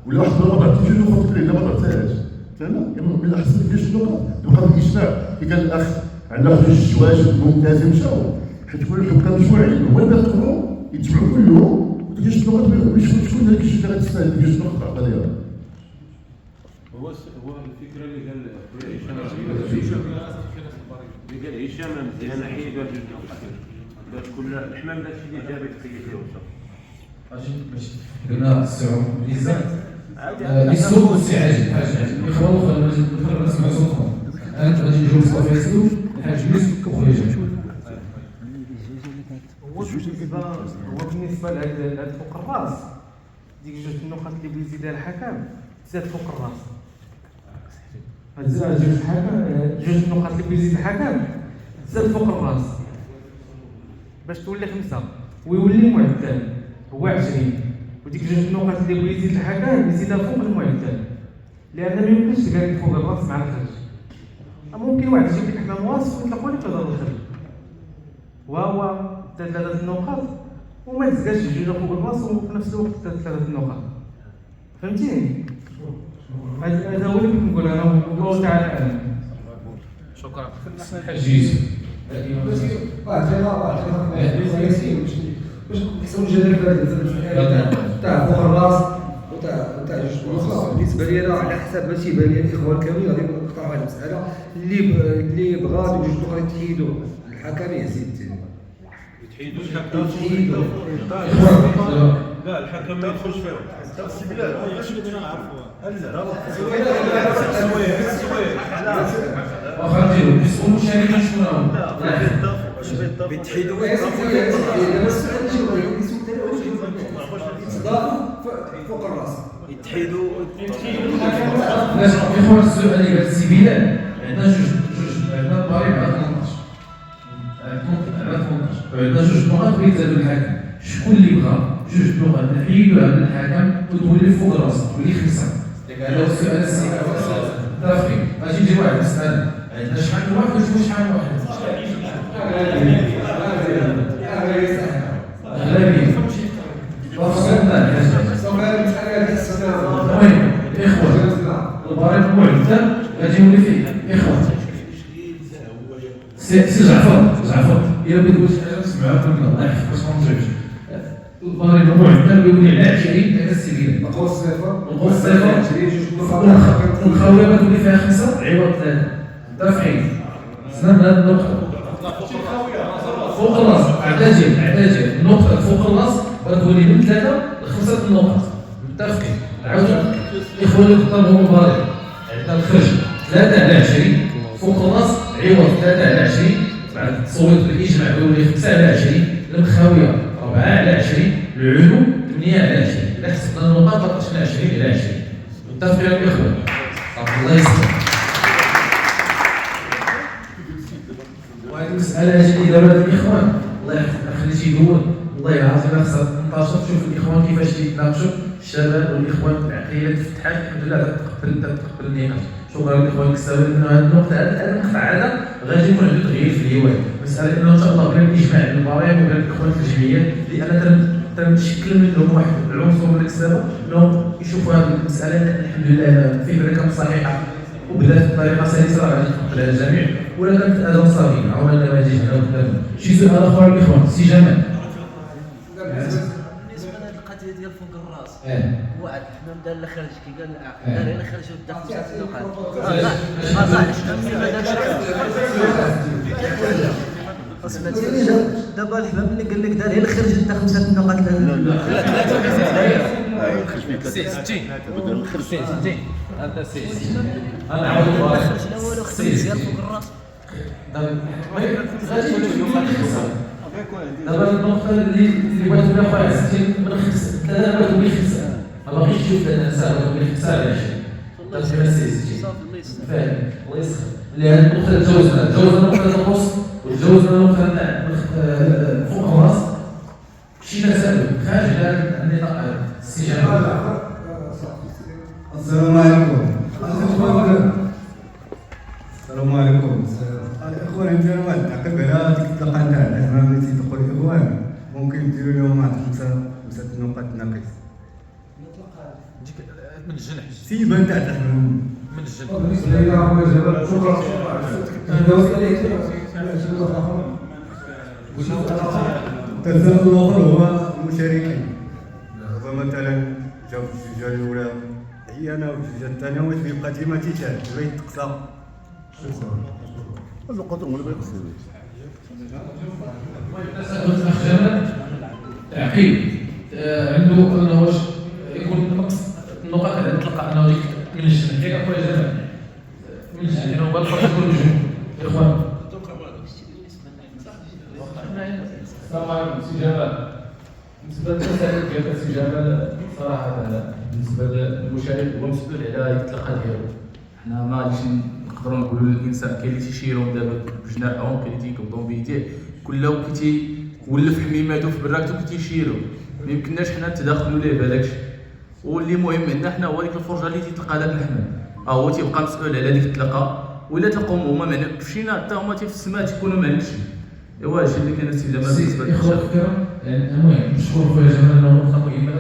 ولا واحد الوضع عطيه جوج نقط الا ما تعطيهاش فهمنا من الاحسن جوج نقط تبقى بالاجماع كي قال الاخ عندنا جوج الزواج ممتاز مشاو حيت كل الحكام مجموعين هما اللي يقدروا يتجمعوا كلهم وتجوج نقط شكون هذيك الشيء اللي غتستاهل جوج نقط تعطى ليها هو الفكره اللي قال هشام مزيان حيد جوج نقط باش كل الحمام داكشي اللي جاب يتقيد ماشي قلنا السعوم ميزان الاسلوب والسعاج حاجه الاخوان نسمع صوتهم انا غادي نجاوب مصطفى يوسف الحاج يوسف وخريجه هو بالنسبه لهاد فوق الراس ديك جوج النقط اللي بغى يزيدها الحكم تزاد فوق الراس. هاد جوج النقط اللي بغى يزيد الحكم تزاد فوق الراس باش تولي 5 ويولي المعدل هو 20. وديك جوج النقط اللي بغى يزيد الحكم يزيدها فوق المعدل لان ما يمكنش تقاد فوق الراس مع الخرج. ممكن واحد يجيب لك حنا مواصف ويطلقوا لك هذا الخرج وهو 3 النقاط وما تزكاش جوج فوق الراس وفي نفس الوقت 3 النقاط. فهمتيني؟ هذا هو اللي كنت نقول انا والله تعالى اعلم. شكرا. حجيز باش نحسبوا الجدل تاع فوق الراس وتاع جوج الاخرى. بالنسبه لي انا على حسب ما تيبان لي الاخوان كاملين غادي نقترح هذه المساله اللي بغا جوج الاخرى يتحيدوا الحكم يزيد يتحيدوا لا الحكم ما يدخلش فيهم. فوق الراس يتحيدوا يخرج السؤال اللي قال السي بلال. عندنا جوج عندنا الضريب على 18 وعندنا جوج نقط بيتزادوا الحكم. شكون اللي بغى جوج نقط نحيدوها من الحكم وتولي فوق الراس تولي 5؟ هذا هو السؤال السي متفقين. غادي يجي واحد يسال عندنا شحال من واحد وشوف شحال من واحد أغلبية وفصلنا المهم إخوة البريق معدل غادي يولي فيه إخوة سي جعفر إلا بغيت تقول شي حاجة نسمعها منك الله يحفظك باش ما نضربش. البريق معدل ويولي على 20 هذا السبيل نقول الصفر والخاوية ما تولي فيها 5 عوض 3 متفقين. سنة من هذه النقطة فوق الراس اعتجل النقطة فوق الراس غتولي من 3 ل5 النقط متفقين. عاود الاخوان اللي اختاروا البريق عندنا الخرج 3 على 20 فوق الراس عوض 3 على 20 بعد تصويت بالاجماع يولي 5 على 20 المخاوية 4 على 20 العلوم 8 على 20 الا حسبنا النقاط بقات من 20 الى 20 متفقين يا اخوان. الله يسلمك. وهذه المسألة أجل إدارة الإخوان الله يحفظك خليتي يدور والله العظيم خاصها تنتشر تشوف الإخوان كيفاش يتناقشوا الشباب والإخوان العقلية تفتحات الحمد لله تقبل النقاش. شكرا للإخوان كساوي إنه هذه النقطة هذا المقطع هذا غادي يكون عنده تغيير في الهواية. مسألة إنه إن شاء الله بلا الإجماع المباريات وبلا الإخوان في الجمعيات لأن تنشكل منهم واحد العنصر اللي كسبوا إنهم يشوفوا هذه المسألة الحمد لله في بركة صحيحة وبدات بطريقه سلسه غادي تقبلها الجميع ولا كانت اذان صافي عاونا النماذج هنا قدامنا. شي سؤال اخر الاخوان سي جمال. بالنسبه لهذه القضيه ديال فوق الراس واحد الحمام دار له خرج كي قال دار له خرج ودا 5 نقاط دابا الحمام اللي قال لك دار له خرج ودا 5 نقاط لا 60 هذا سي انا عاود الخرج الاول وخدم مزيان فوق الراس. دابا النقطة اللي بغيت نقول خويا 60 من 5 3 بغيت نقول 5 ما باغيش نشوف انا ساعة بغيت نقول 5 على 20 تقريبا سي 60 فاهم الله يسخر لأن النقطة تجاوزنا نقطة النص وتجاوزنا النقطة فوق الراس شي تساؤل خارج هذا النطاق الاستجابة. السلام عليكم. السلام عليكم. الاخوان عندنا واحد التعقيب على ديك الطلقه تاع الحمام اللي تيطلقوا الاخوان ممكن نديروا لهم واحد 5 نقاط ناقص. من الجنح سيبان تاع الحمام من الجنح. بالنسبه لي هو جبل شكرا. التساؤل الاخر هو المشاركين. مثلا جاو في الجوجه الاولى عيانه والجوجه الثانيه وتبقى ديما تيتعب ولا يتقصى. النقط ولا بيقصر تعقيب عنده انه واش يكون النقط اللي نطلق انه من الجنة كيف اخويا جمال من الجنة هو الفرق يكون الجنة يا اخوان السلام عليكم سي جمال. بالنسبه للمسائل ديال سي جمال صراحه بالنسبه للمشارك هو مسؤول على الاطلاقه ديالو. حنا ما غاديش نقدروا نقولوا للانسان كاين اللي تيشيرهم دابا بجناحهم، كاين اللي تيكبضوا بيديه، كله كيولف حميماتو في براكتو كتيشيرو. ما يمكنناش حنا نتداخلوا ليه بهذاك الشيء. واللي مهم عندنا حنا هو ديك الفرجه اللي تيطلق هذاك الحمام، هو تيبقى مسؤول على ديك الطلقه، ولا تلقاو هما معنا مشينا حتى هما في السماء تيكونوا معنا شي. ايوا هادشي اللي كان السي جمال بالنسبه للاخوان الكرام. المهم نشكر خويا جمال انه نقطه مهمه.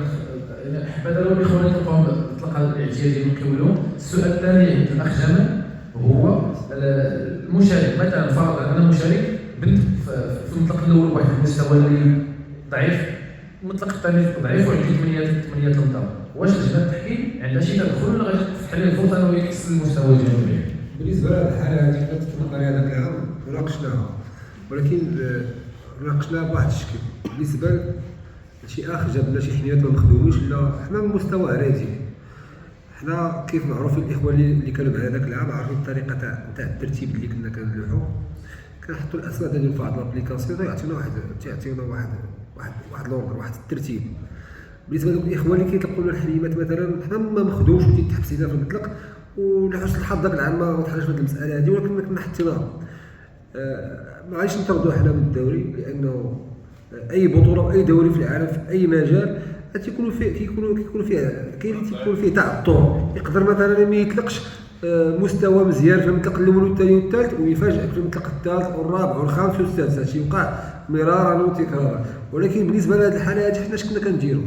حبذا لو الاخوان يطلقوا اطلاق الاعتياد ديالهم كيقولوا. السؤال الثاني عند الاخ جمال هو المشارك. مثلا فرض انا مشارك بنت في المطلق الاول واحد المستوى اللي ضعيف، المطلق الثاني ضعيف وعندي 8 تنطر، واش لجنه التحكيم عندها شي تدخل ولا غادي تفتح ليه الفرصه انه يكسر المستوى ديالو؟ بالنسبه لهذه الحاله هذه كانت في النظريه هذاك العام وناقشناها، ولكن ناقشناها بواحد الشكل. بالنسبه لشي اخ جاب لنا شي حميات ما مخدومينش، لا حنا من مستوى عادي. حنا كيف معروفين الاخوان اللي كانوا معنا هذاك العام عارفين الطريقه تاع الترتيب اللي كنا كنلوحوا. كنحطوا الاسماء ديال بعض الابليكاسيون يعطيونا واحد لوردر، واحد الترتيب. بالنسبه لدوك الاخوان اللي كيطلقوا لنا الحليمات مثلا حنا ما مخدومش وتيتحبس لنا في المطلق، ولحسن الحظ ذاك العام ما طرحناش في هذه المساله هذه، ولكن كنا حطيناها. ما غاديش نطردوا حنا من الدوري، لانه اي بطوله واي دوري في العالم في اي مجال كيكونوا فيه تعثر. يقدر مثلا ما يطلقش مستوى مزيان في المطلق الاول والثاني والثالث ويفاجئك في المطلق الثالث والرابع والخامس والسادس. هادشي يوقع مرارا وتكرارا. ولكن بالنسبه لهذه الحاله هذه حنا اش كنا كنديروا؟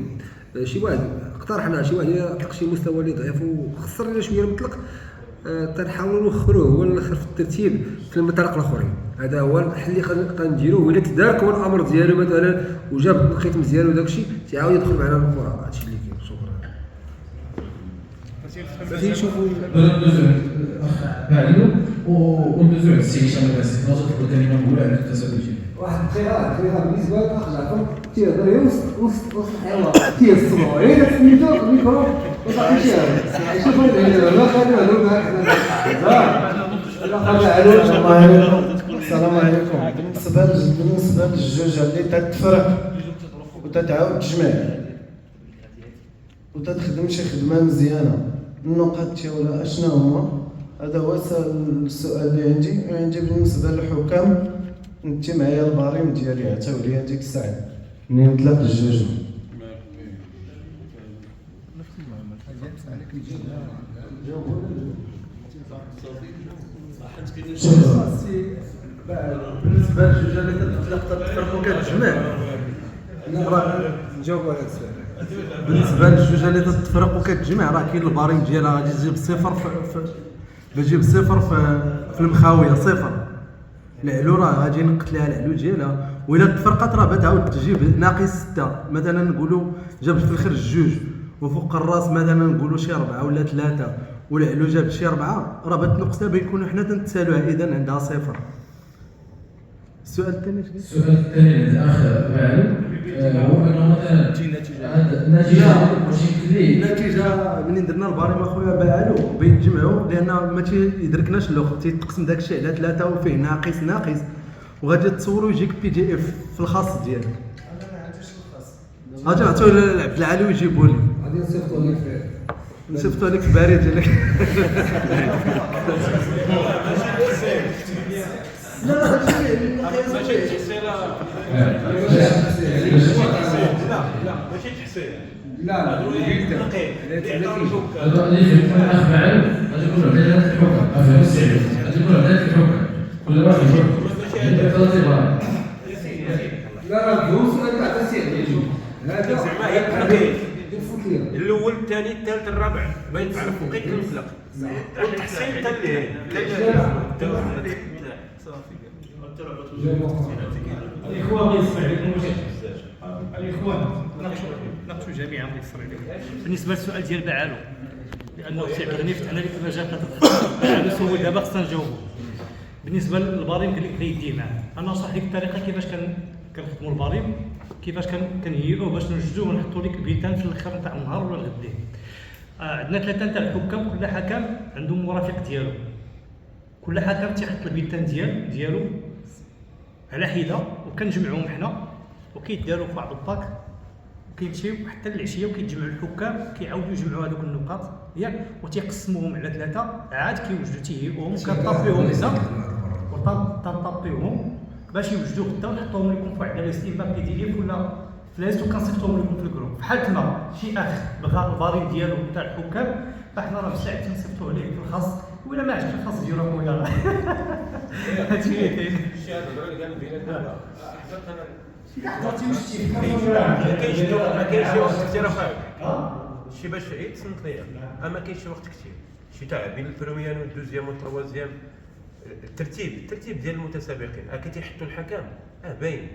شي واحد اقترحنا شي واحد يطلق شي مستوى اللي ضعيف وخسر لنا شويه المطلق، تنحاولوا نوخروه هو الاخر في الترتيب في المطارق الاخرين. هذا هو الحل اللي غنديروه. الا تدارك هو الامر ديالو مثلا وجاب التنقيط مزيان وداك الشيء تيعاود يدخل معنا الكره. هادشي اللي كاين. شكرا. غادي نشوفوا بعدو وندوزو على السي هشام الباسي. نوصل الكلمه نقولها على التسابيح. واحد الدقيقه بالنسبه للاخ جعفر تيهضر غير وسط الحوار تيصبروا غير سميتو الميكرو وصافي شي هذا شوف ما خلينا نهضروا معاك السلام عليكم. بالنسبه للجوج اللي تتفرق وتتعاود تجمع وتخدم شي خدمه مزيانه، النقاط ديالها اشنا هما؟ هذا هو السؤال اللي عندي بالنسبه للحكام. انت معايا البريم ديالي عطاو لي ديك الساعه منين نطلق الجوج. بالنسبه للجوج اللي تتفرقوا كتجمع، نجاوبوا على هذا السؤال. بالنسبه للجوج اللي تتفرقوا كتجمع راه كاين البريم ديالها غادي تجيب صفر بجيب صفر في المخاويه صفر. العلو راه غادي ينقط لها العلو ديالها، وإلا تفرقت راه تعاود تجيب ناقص 6. مثلا نقولوا جابت في الخرج جوج وفوق الراس مثلا نقولوا شي 4 ولا 3 والعلو جابت شي 4، راه بتنقصها بيكونوا حنا تنتسالوها، اذا عندها صفر. السؤال الثاني عند الاخ معلو هو انه مثلا النتيجه منين درنا البريم اخويا باعلو بيتجمعوا، لان ما تيدركناش الوقت تيتقسم داك الشيء على 3 وفيه ناقص وغادي تصوروا يجيك PDF في الخاص ديالك. غادي نعطيوه لعبد العالي ويجيبوا لي. غادي نصيفطوا لك في البريد ديالك. لا ماشي تحسين. لا كل واحد لا الدروس تاع التسعير هذا زعما هي التنقيط الاول الثاني الثالث الرابع ما ينفع فوقيك المطلق والتحسين حتى اللي الاخوان غير يسمع لكم الاخوان ناقشوا جميعا بالنسبه للسؤال ديال باعلو، لانه تعبرني فتحنا لك المجال باعلو سول دابا خصنا نجاوبوا. بالنسبه للبريم قال لك غيدي معاه، انا نشرح لك الطريقه كيفاش كنخدموا البريم، كيفاش كنهيئوه باش نوجدوه ونحطوا لك البيتان في الاخر نتاع النهار ولا الغدين. عندنا 3 نتاع الحكام، كل حكم عنده مرافق ديالو، كل حكم تيحط البيتان ديالو على حده وكنجمعوهم حنا وكيداروا في بعض الباك كيمشيو حتى العشيه وكيتجمعوا الحكام كيعاودوا يجمعوا هذوك النقاط ياك وتيقسموهم على 3 عاد كيوجدوا تيهيئوهم وكنطابيوهم هنا وتنطابيوهم باش يوجدوا غدا ونحطوهم لكم في واحد ليست اما بي دي اف ولا فلاست وكنصيفطوهم لكم في الجروب بحال كما شي اخ بغى البارين ديالو تاع الحكام فاحنا راه بساعه تنصيفطوه عليه في الخاص ولا ما عجبش الخاص ديالو خويا هادشي اللي كاين شي هذا الهضره اللي قال بينا دابا حضرت انا ما كاينش شي وقت كثير اخاك شي باش تصنت ليا اما كاين شي وقت كثير شي تاع بين البروميير والدوزيام والتروازيام الترتيب ديال المتسابقين هكا تيحطوا الحكام باين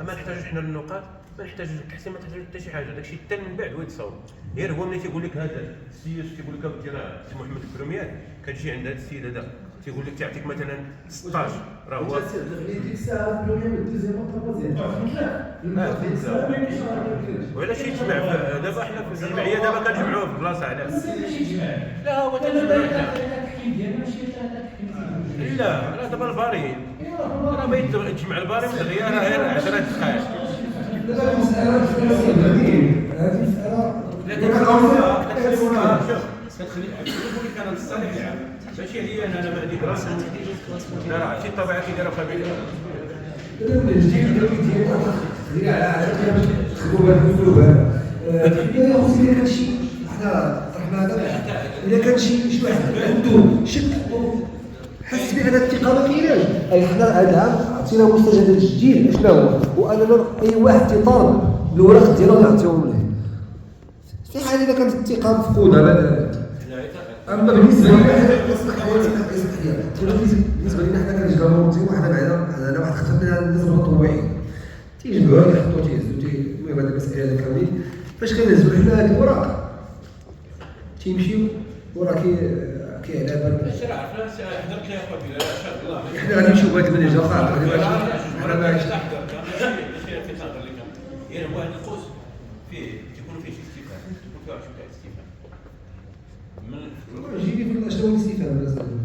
اما نحتاجوا حنا للنقاط ما نحتاجوش التحسين ما نحتاجوش حتى شي حاجه داكشي حتى من بعد هو يتصاوب غير هو ملي تيقول لك هذا السيد تيقول لك دير سي محمد البروميير كتجي عند هذا السيد هذا تيقول لك تعطيك مثلا 16 راه هو ديك الساعه البروميير والدوزيام والتروازيام ولا شي يجمع دابا حنا في الجمعيه دابا كنجمعوه في بلاصه علاش لا هو تنجمعو لا دابا البارين راه ما يتجمع البارين دغيا راه غير 10 دقائق دابا المساله كتخلي يقول لك انا نصالح العام ماشي عليا انا ما عندي دراسه لا راه عرفتي الطبيعه كيديرها قبيله اذا كان شي حنا طرحنا هذا اذا كان شي واحد عنده شك حس بان الثقه ما كايناش اي حنا هذا العام عطينا مستجد الجديد شنو هو واننا اي واحد تيطالب الوراق ديالو نعطيهم له في حال اذا كانت الثقه مفقوده لا اما بالنسبه لنا حنا كنجبروا المنظمه وحنا بعدا واحد خدمنا الناس المتطوعين تيجبروها يحطوا تيهزوا المهم هذه المساله كامل فاش كنهزوا حنا هذه الوراق تيمشيو وراه كيعلى بال راه عرفنا حضرت ليها قبيله ان شاء الله حنا غادي نمشيو بهذا المنهج اخر حنا باش نحضر في تنظر لك غير هو هذا القوس فيه تيكون فيه شي استفهام تكون فيه واحد شويه استفهام جيني في شنو هو الاستفهام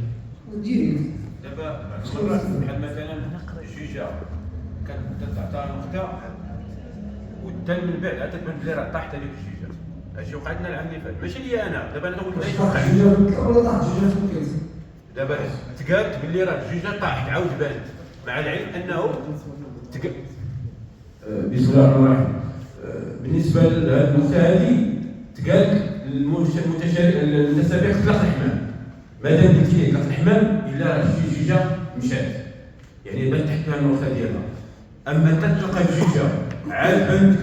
جيني دابا مرات بحال مثلا جوجه كتعطى نقطه والثاني من بعد عاد تبان بلي راه طاحت هذيك الجوجه اش وقع لنا العام اللي فات ماشي ليا انا دابا انا قلت اش وقع دابا تقالت بلي راه الجوجه طاحت عاود بانت مع العلم انه بسم الله الرحمن الرحيم بالنسبه لهذه النقطه هذه تقال المتسابق اطلاق الحمام مادام قلت لي اطلاق الحمام الا شي جوجه مشات يعني بان تحت النقطه ديالها اما تطلق الجوجه عاد بان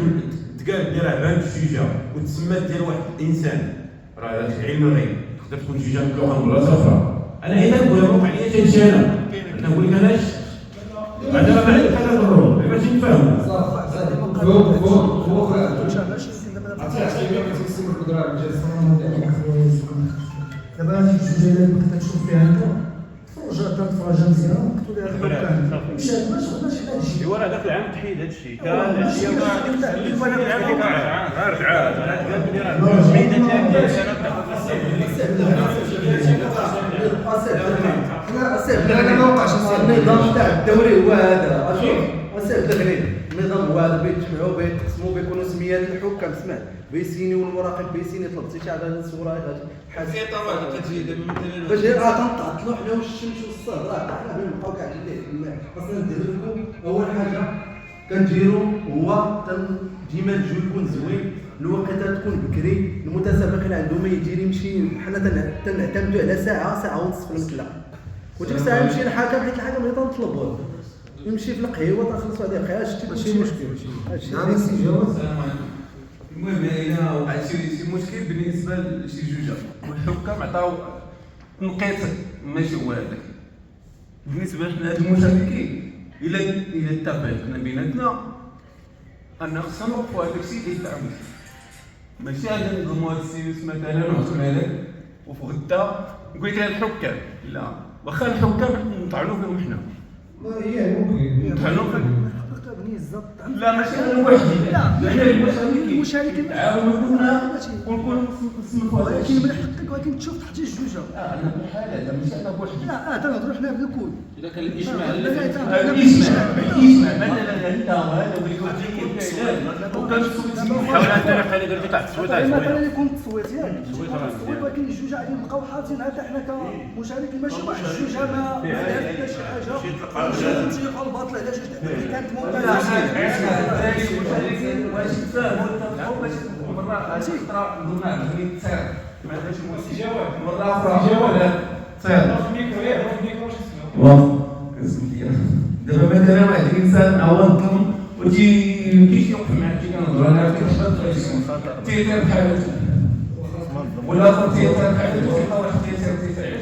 تقال بلي راه بانت الجوجه وتسمات ديال واحد الانسان راه هذا علم الغيب تقدر تكون جوجه مطلوقه من بلاصه اخرى انا هنا نقول موقع ليا تمشي انا نقول لك اناش هذا راه ما عندك هذا الضروري باش نفهموا دابا هذيك الجوجه اللي كنت تشوف فيها انت تفرجها مزيان كتب لها الحكام مشات ما شغلناش هذا الشيء ايوا راه ذاك العام تحيد هذا الشيء كان العشيه انا ما وقعش النظام تاع الدوري هو هذا اسال دغري النظام هو هذا بيتجمعوا بيتقسموا بيكونوا سميات الحكام سمع بيسيني والمراقب بيسيني طلبتي شي على الصوره حسيت راه كتجي دابا مثلا باش غير كنطلعوا حنا والشمس والصهر راه حنا بنبقاو كاع الليل خاصنا ندير لكم اول حاجه كنديروا هو ديما الجو يكون زوين الوقيته تكون بكري المتسابقين عندهم ما يجي يمشي حنا تنعتمدوا على ساعه ونصف في المطلق وديك الساعه يمشي الحكم حيت الحكم اللي تنطلبوه يمشي في القهوه تنخلصوا عليه بقى شتي ماشي مشكل نعم سي جواد المهم هنا وقع شي مشكل بالنسبه لشي جوجه والحكام عطاو تنقيط ماشي هو هذاك بالنسبه لحنا هاد المشاركين الا اتفقنا بيناتنا ان خصنا نوقفوا هذاك الشيء اللي تعمل ماشي غادي نظلموا هاد السيوس مثلا ونحكم عليه وفي غدا نقول لك الحكام لا واخا الحكام نطعنوا فيهم حنا هي ممكن نطعنوا فيهم ميزه لا ماشي انا وحدي، لا المشاركين تعاونوا كلنا ونكونوا نصنفوا هذا ولكن من حقك ولكن تشوف تحت الجوجه. انا بحال هذا ماشي انا بوحدي. لا تنهضروا حنا بالكل. اذا كان الاجماع الإجماع مثلا انت وهذا وليكن وكان حاول ان الطريقه اللي درتي تاع التصويت مثلا يكون التصويت ياك ولكن الجوج غادي نبقاو حاطين حتى حنا كمشاركين ماشي واحد الجوج ما عندنا شي حاجه تنسيقوا الباطل على جوج اللي كانت المشاركين واش تفاهموا وتفقوا باش مره هذه الخطره نظن غادي تصير ما عندهاش موسيقى مره اخرى ولا تصير دابا مثلا واحد الانسان عوضكم وتيمكنش يوقف معك كي كنهضروا انا كنشرب تيتر بحال ولا اخر تيتر بحال وتلقى واحد تيتر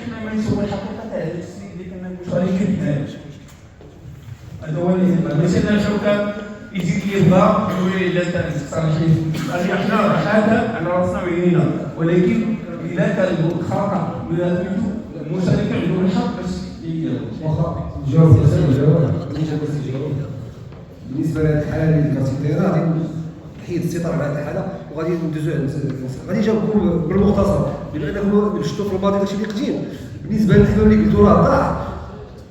حنا ما نشوفوا الحقيقه تاع هذا السيد اللي كنا نقولوا عليه هذا هو اللي ماشي انا شوكه يجي يبغى يقول لا انت صالحين احنا هذا على راسنا وعينينا ولكن اذا كان الخطا ولا المشاركه عندهم الحق باش واخا جاوب بالنسبه لهذه الحاله اللي كنتي دايره غادي نحيد السيطره على هذه الحاله وغادي ندوزو على غادي نجاوبكم بالمختصر بما انكم شفتوا في الماضي داكشي اللي قديم. بالنسبه للحكم اللي قلتوا راه طاح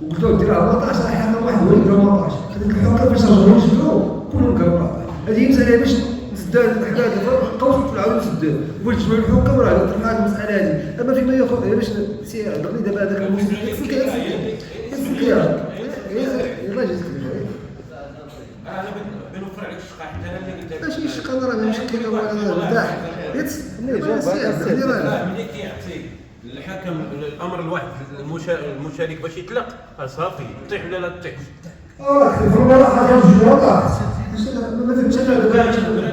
وقلتوا ديروا 14 راه حكم واحد هو اللي دار 14 هذاك الحكم باش رجعوا نجبدوا كلهم كانوا 14 هذه مساله باش نسدوا الحكايه القوس ونعاودوا نسدوه وجمع الحكم راه طرحنا هذه المساله هذه. اما فيما يخص باش سي عندني دابا هذاك المسلم يلاه جاتك انا بنوفر عليك الشقه حتى انا اللي قلت لك ماشي الشقه راه ماشي كيما ولا مرتاح ملي كيعطي الحكم الامر الواحد المشارك باش يطلق صافي طيح ولا لا تطيحش. في المراحل ديال الجوجات ما فهمتش انا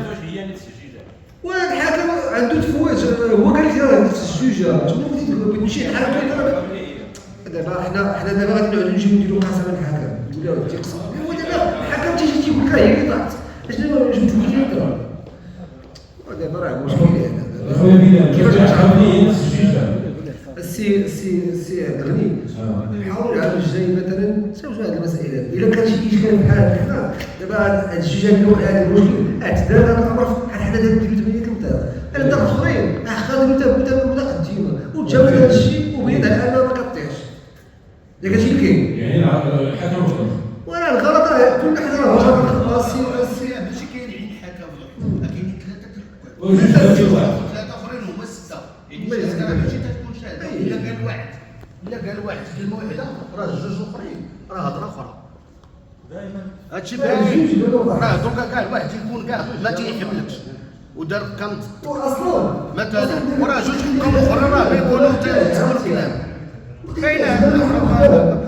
واش هي نفس الجوجه وهذا الحكم عنده تفويت هو قال لك راه نفس الجوجه شنو بغيتي نمشي الحكم دابا حنا دابا غادي نعاودو نجيو نديرو قسم الحكم نقول له تيقسم هو دابا الحكم تيجي تيقول لك هي اللي طاحت اش دابا جبت لك الهضره دابا راه مشكل خويا بلال كيفاش عاوني نفس الجوجه السي غني حاول العام الجاي مثلا سوجوا هذه المسائل الا كان شي اشكال بحال هكا دابا هاد الجوجه اللي وقع هذا المشكل اعتذار هذا الامر بحال حنا دابا ديك كنت انا دابا اخرين خاطر انت قديمه وتجاوز هذا الشيء وبين على انه ما كطيحش ياك هادشي اللي كاين يعني الحكم غلط ولا الغلط كل حاجه راه السي ماشي كاين عين حكم كاينين ثلاثه اخرين هما سته يعني ماشي تكون شاهده الا قال واحد كلمه واحده راه جوج اخرين راه هضره اخرى دائما هادشي راه دوكا كاع الواحد يكون كاع ما تيحملكش ودار كانت اصلا مثلا وراه جوج حكام اخرين راه بيقولوا تسمع الكلام كاين بلا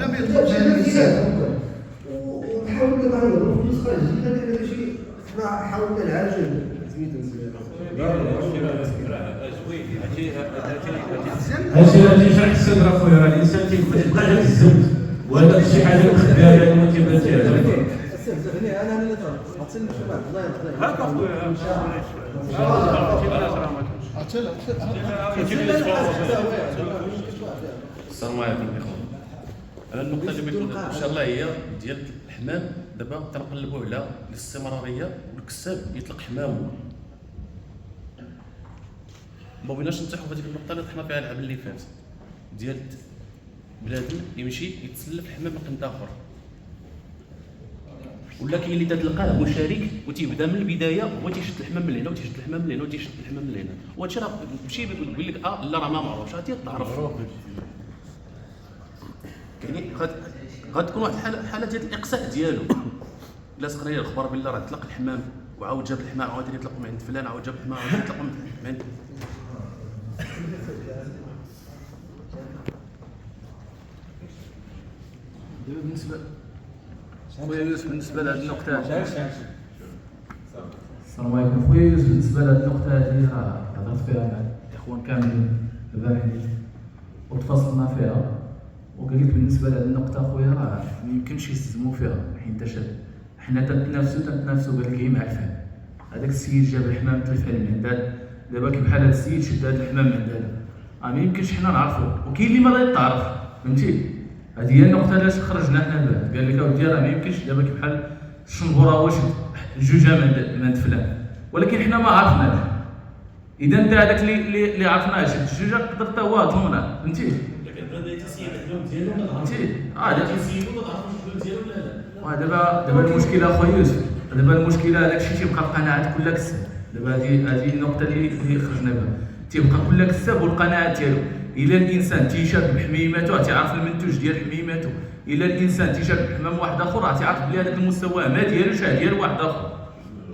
ما يدخل في الانسان وحاولنا نعملوا في النسخه الجديده ديال هذا الشيء حاولنا نعالجوا هادشي شرح الصدر اخويا راه الانسان تيبقى غير الزمت وهذا شي حاجه مخبيه على ما تيبانش انا اللي غنسلم شباب الله يرضى هاك اخويا ان شاء السلام عليكم الاخوان. انا النقطه اللي بغيت ان شاء الله هي ديال الحمام. دابا تنقلبوا على الاستمراريه والكساب يطلق حمامه. ما بغيناش نطيحوا في هذيك النقطه اللي طحنا فيها العام اللي فات ديال بنادم يمشي يتسلف الحمام من قنت اخر، ولا كاين اللي تلقاه مشارك وتيبدا من البدايه هو تيشد الحمام من هنا وتيشد الحمام من هنا وتيشد الحمام من هنا، وهادشي راه ماشي يقول لك لا راه ما معروفش غادي تعرف. يعني غتكون واحد الحاله ديال الاقصاء ديالو. الا سقنا ليه الخبر بالله راه طلق الحمام وعاود جاب الحمام عاود يطلقوا من عند فلان عاود جاب الحمام عاود يطلقوا من عند بالنسبه خويا يوسف بالنسبه لهذه النقطه السلام عليكم خويا يوسف بالنسبه لهذه النقطه هذه راه هضرت فيها مع الاخوان كاملين البارح وتفاصلنا فيها وقال لك بالنسبه لهذه النقطه خويا راه ما يمكنش يستلزموا فيها حيت حنا تنتنافسوا قال لك هي مع الفهم. هذاك السيد جاب الحمام تلف على من عند دابا كي بحال هذا السيد شد هذا الحمام من عند هذا ما يمكنش حنا نعرفوا وكاين اللي ما غادي تعرف فهمتي. هذه هي النقطه علاش خرجنا حنا لبعد قال لك اودي راه ما يمكنش دابا كي بحال الشنبوره واش الجوجه من فلان، ولكن حنا ما عرفناش. اذا انت هذاك اللي عرفناه شد الجوجه تقدر حتى هو تضمنه، فهمتي؟ لكن هذا يتسيب الحلم ديالو ولا فهمتي؟ هذا يسيبو ما تعرفوش الحلم ديالو ولا لا. دابا المشكله اخويا يوسف، دابا المشكله هذاك الشيء تيبقى القناعات كلها كسب. دابا هذه النقطه اللي خرجنا بها، تيبقى كلها كسب والقناعات ديالو. الا الانسان تيشارك بحميمته تيعرف المنتوج ديال حميمته، الا الانسان تيشارك بحمام واحد اخر تيعرف بلي هذاك المستوى ما ديالوش ديال واحد اخر.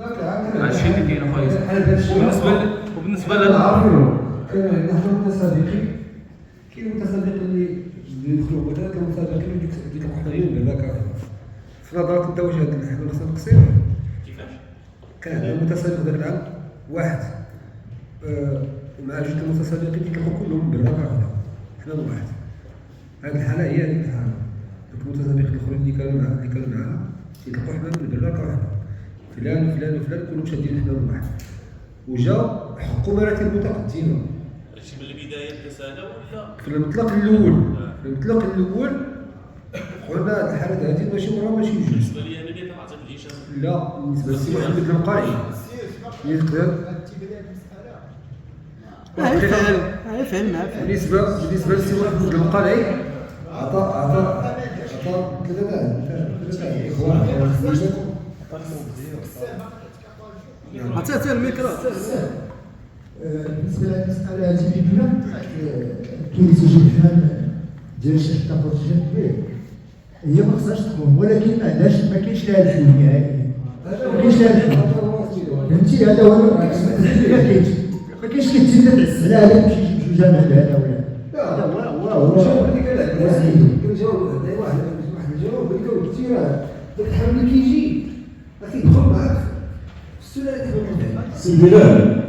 هادشي اللي كاين اخويا يوسف. وبالنسبه عارفينه كاين نحن متسابقين، كاين المتسابقين اللي يدخلوا مثلا كمتسابقين ديك القطريين بالذكاء في نظره الدوله هذا نحن الرسم القصير. كيفاش؟ كان عندنا متسابق ذاك العام واحد مع جوج المتسابقين كيطلقوا كلهم بالذكاء حمام واحد. هذه الحاله هي هذيك الحاله، دوك المتسابقين الاخرين اللي كانوا معنا كيطلقوا حمام بالذكاء واحد، فلان وفلان وفلان كلهم شادين حمام واحد، وجا حقوا مراتب متقدمه. هادشي من البدايه الرساله ولا في المطلق الاول؟ في المطلق الاول قلنا هذه الحالات هذه ماشي مره ماشي جوج. بالنسبه لي انا اللي كنعطيك الهشام لا بالنسبه للسي محمد المقاعي يقدر بالنسبه للسي محمد المقاعي عطى ثلاثه اخوان عطيتها الميكرو. بالنسبه للمساله هذه اللي قلنا كاين زوج الحال ديال شي حتى بروتيجات كبير، هي ما خصهاش تكون، ولكن ما كاينش لها الحل نهائيا، ما كاينش لها الحل، فهمتي؟ هذا هو ما كاينش كيتجدد على هذاك شي جوج من هذا ولا لا هو كنجاوب واحد الجواب اللي كثير داك الحمل اللي كيجي كيدخل معاك في السلاله ديال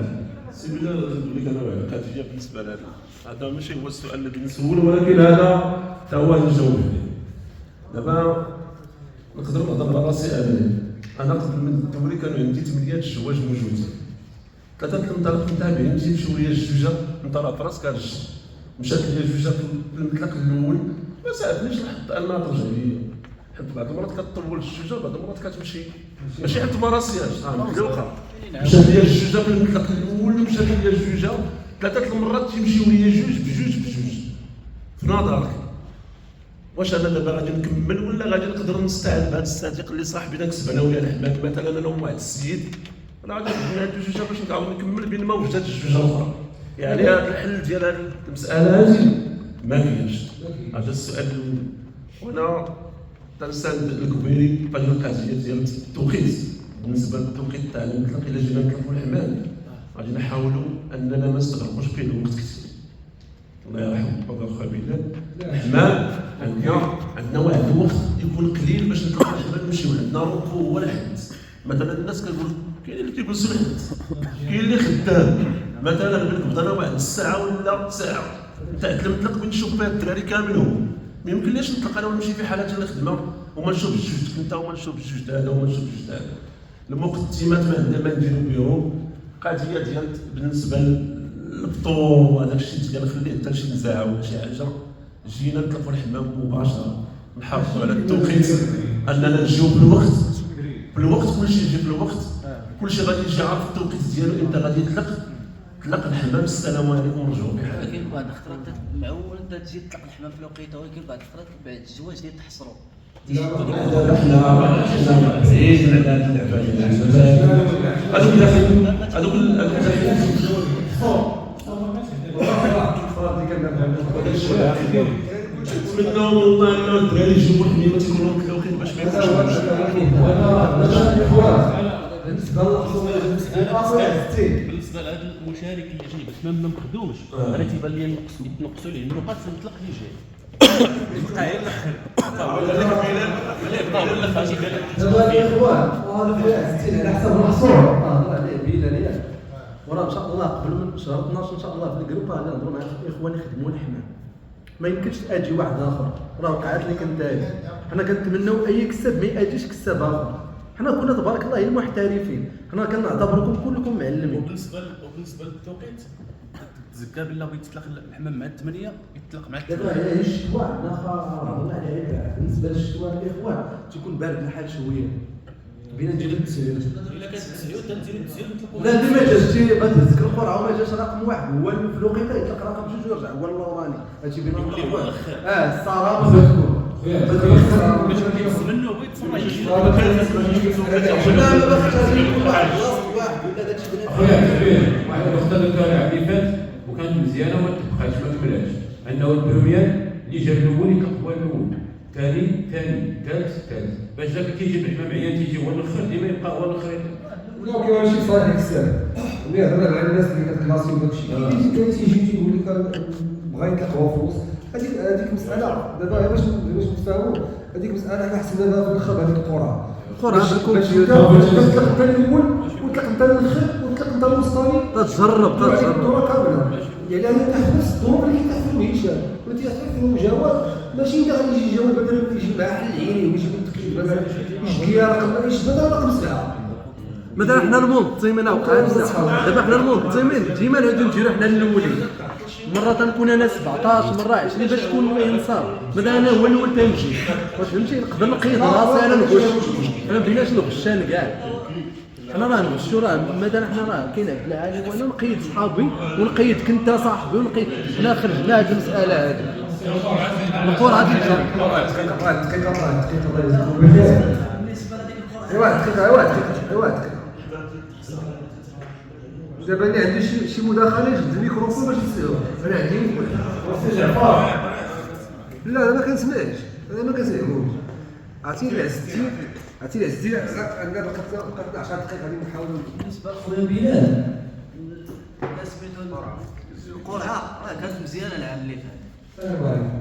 سي بلال نقول لك انا القضيه بالنسبه لهذا هذا ماشي هو السؤال اللي نسول، ولكن هذا حتى هو نجاوب عليه. دابا نقدر نهضر على راسي انا قبل من الدوري كانوا عندي 8 الجواج موجودين، 3 المنطلق متابعين مشيو ويا الجوجه من طرف راس كارج، مشات لي الجوجه في المطلق الاول ما ساعدنيش نحط انا ترجعيه، حيت بعض المرات كتطول الجوجه بعض المرات كتمشي ماشي حيت ما راسياش مخلوقه. مشات لي الجوجه في المطلق الاول ومشات لي الجوجه 3 المرات تيمشيو ليا جوج بجوج في نظرك واش انا دابا غادي نكمل ولا غادي نقدر نستعد بهذا الصديق اللي صاحبي نكسب انا ويا الحماد مثلا انا وواحد السيد، انا غادي نخدم هاد الجوجه باش نعاود نكمل بين ما وجدت الجوجه الاخرى. يعني هذا الحل ديال هذه المساله هذه ما كاينش. هذا السؤال الاول. وانا تنساند الكبيري في هذه القضيه ديال التوقيت، بالنسبه للتوقيت تاع المطلق الا جينا نطلقوا الحمام غادي نحاولوا اننا ما نستغرقوش فيه الوقت كثير. الله يرحم بابا خويا بلال الحمام عندنا واحد الوقت يكون قليل باش نطلقوا الحمام نمشيو عندنا ركوع ولا حد. مثلا الناس كتقول كاين اللي كيقول سمحت كاين اللي خدام مثلا بدا انا واحد الساعه ولا ساعه تاع المطلق بين نشوف فيها الدراري كاملهم، ما يمكنليش نطلق انا ونمشي في حالات ديال الخدمه وما نشوفش جوج انت وما نشوفش جوج هذا وما نشوفش جوج هذا. المقدمات ما عندنا ما نديرو بهم. قضيه ديال بالنسبه للفطور وهذاك الشيء ديال خليه حتى شي نزاع ولا شي حاجه، جينا نطلقوا الحمام مباشره، نحافظوا على التوقيت اننا نجيو بالوقت، في الوقت كلشي يجي في الوقت، كلشي غادي يجي عارف التوقيت ديالو امتى غادي يطلق الحمام. السلام عليكم ورجعوا بحال. ولكن بعض الخطرات معول انت تجي تطلق الحمام في الوقيته، ولكن بعض الخطرات بعد الزواج ديال تحصروا. دابا حنا بعيد على هذه اللعبه هذوك نتمنى والله ان الدراري يجيو حميمه تيكونوا متلوخين باش ما يكونوش بالنسبه لهذا المشارك اللي جاي باش ما نقدوش انا تيبان لي نقصوا ليه النقاط في المطلق اللي جاي بقى غير الاخر ولا خارجي دابا الاخوان وهذا 60 على حسب المحصول هضر عليه بلال وراه ان شاء الله قبل من شهر 12 ان شاء الله في الجروب غادي نهضروا مع الاخوان يخدموا الحمام. ما يمكنش اجي واحد اخر، راه وقعت لي كنت هذه حنا كنتمناو اي كساب ما يجيش كساب اخر. حنا كنا تبارك الله المحترفين، حنا كنعتبركم كلكم معلمين. وبالنسبه للتوقيت تزكى بالله بغيت تطلق الحمام مع 8 يطلق مع 8. دابا هي الشتوى عندنا هضرنا عليها بالنسبه للشتوى الاخوان تيكون بارد الحال شويه، بينا نديرو التسهيل. الا كانت التسهيل تنديرو التسهيل نطلقوا. لا ديما جاتي تهزك القرعه وما جاش رقم واحد، هو في الوقيته يطلق رقم 2 ويرجع هو الاوراني. هادشي بينا نطلقوا. الصرامه تكون. باش كيفهم منه بغيت تفرج. لا ما باقيش هادشي كل واحد بلاصه واحد ولا داكشي بنادم. اخويا كبير واحد النقطه ذكرها العام اللي فات وكانت مزيانه وما تبقاش ما كملهاش، انه البروميان اللي جاب الاول يطلق هو الاول، ثاني ثالث باش داك كيجي الحمام عيان تيجي هو الاخر ديما يبقى هو الاخر. ولا كيبان شي صالح السنه اللي هضر على الناس اللي كتكلاسي وداكشي تيجي تيقول لك بغا يطلق فلوس. هذيك مساله دابا باش نتفاهموا، هذيك مساله على حسب دابا في الاخر هذيك القرعه باش تطلق انت الاول وتطلق انت الاخر وتطلق انت الوسطاني تجرب الدوره كامله. يعني انا تحت نفس الظروف اللي كيتحط فيهم هشام ولا تيحط فيهم جواد، ماشي انت غادي يجي جواد مثلا يجي معاه حل عيني ويجي متكلم مثلا يجي رقم يجي مثلا رقم 7. مثلا حنا المنظمين دابا حنا المنظمين ديما نعاودو نديرو حنا الاولين، مره تنكون انا 17 مره 20 باش تكون انصاف. مثلا انا هو الاول تنمشي واش فهمتي، نقدر نقيد راسي انا نغش، انا مبيناش نغشان كاع، انا راه نغشو راه مثلا حنا راه كاين عبد العالي وانا نقيد صحابي ونقيدك انت صاحبي ونقيد حنا خرجنا هاد المساله هادي القرعه ديال دابا انا عندي شي مداخله جد الميكروفون باش نسمعو. انا عندي لا ما كنسمعش، انا ما كنسمعوش. عرفتي عزتي عندنا بقات 10 دقائق غادي نحاولوا. بالنسبه لخويا بلال سميتو القرعه راه كانت مزيانه العام اللي فات.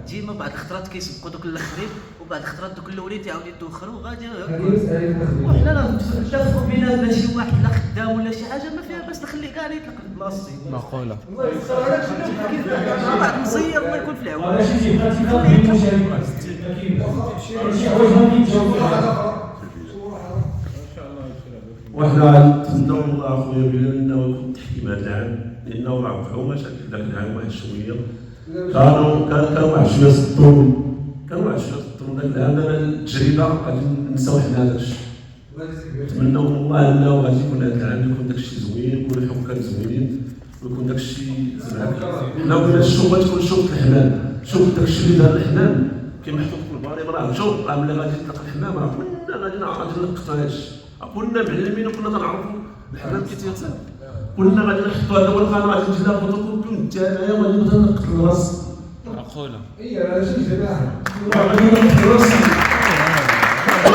ديما بعض الخطرات كيسبقوا دوك الاخرين وبعض الخطرات دوك الاولين تعاودوا يتوخروا غادي وحنا راه نتفقوا بينا بلا شي واحد لا خدام ولا شي حاجه ما فيها باش نخلي كاع يطلق بلاصتي. معقوله بعد مزير الله يكون في العون. وحنا نتمنوا من الله اخويا بلال انه يكون التحكيم هذا العام، لانه وقعوا مشاكل ذاك العام واحد شويه كانوا واحد شويه صدون ذاك العام. انا التجربه غادي نساو حنا هذاك الشيء. نتمنوا من الله انه غادي يكون هذا العام يكون داك الشيء زوين، يكون الحكام زوينين ويكون داك الشيء زعما حنا قلنا الشوط تكون شوط الحمام. شوف داك الشيء اللي دار الحمام كيما محطوط في الباريم راه شوط راه ملي غادي يطلق الحمام راه كنا غادي نلقطوا هذا الشيء، كنا معلمين وكنا تنعرفوا الحمام كي تيطير، كنا غادي نحطوا هذا هو القانون غادي تجي لها فوتوكوبي انت انايا وغادي نبدا نقتل الراس. معقوله اي شي جماعه غادي نقتل راسي ما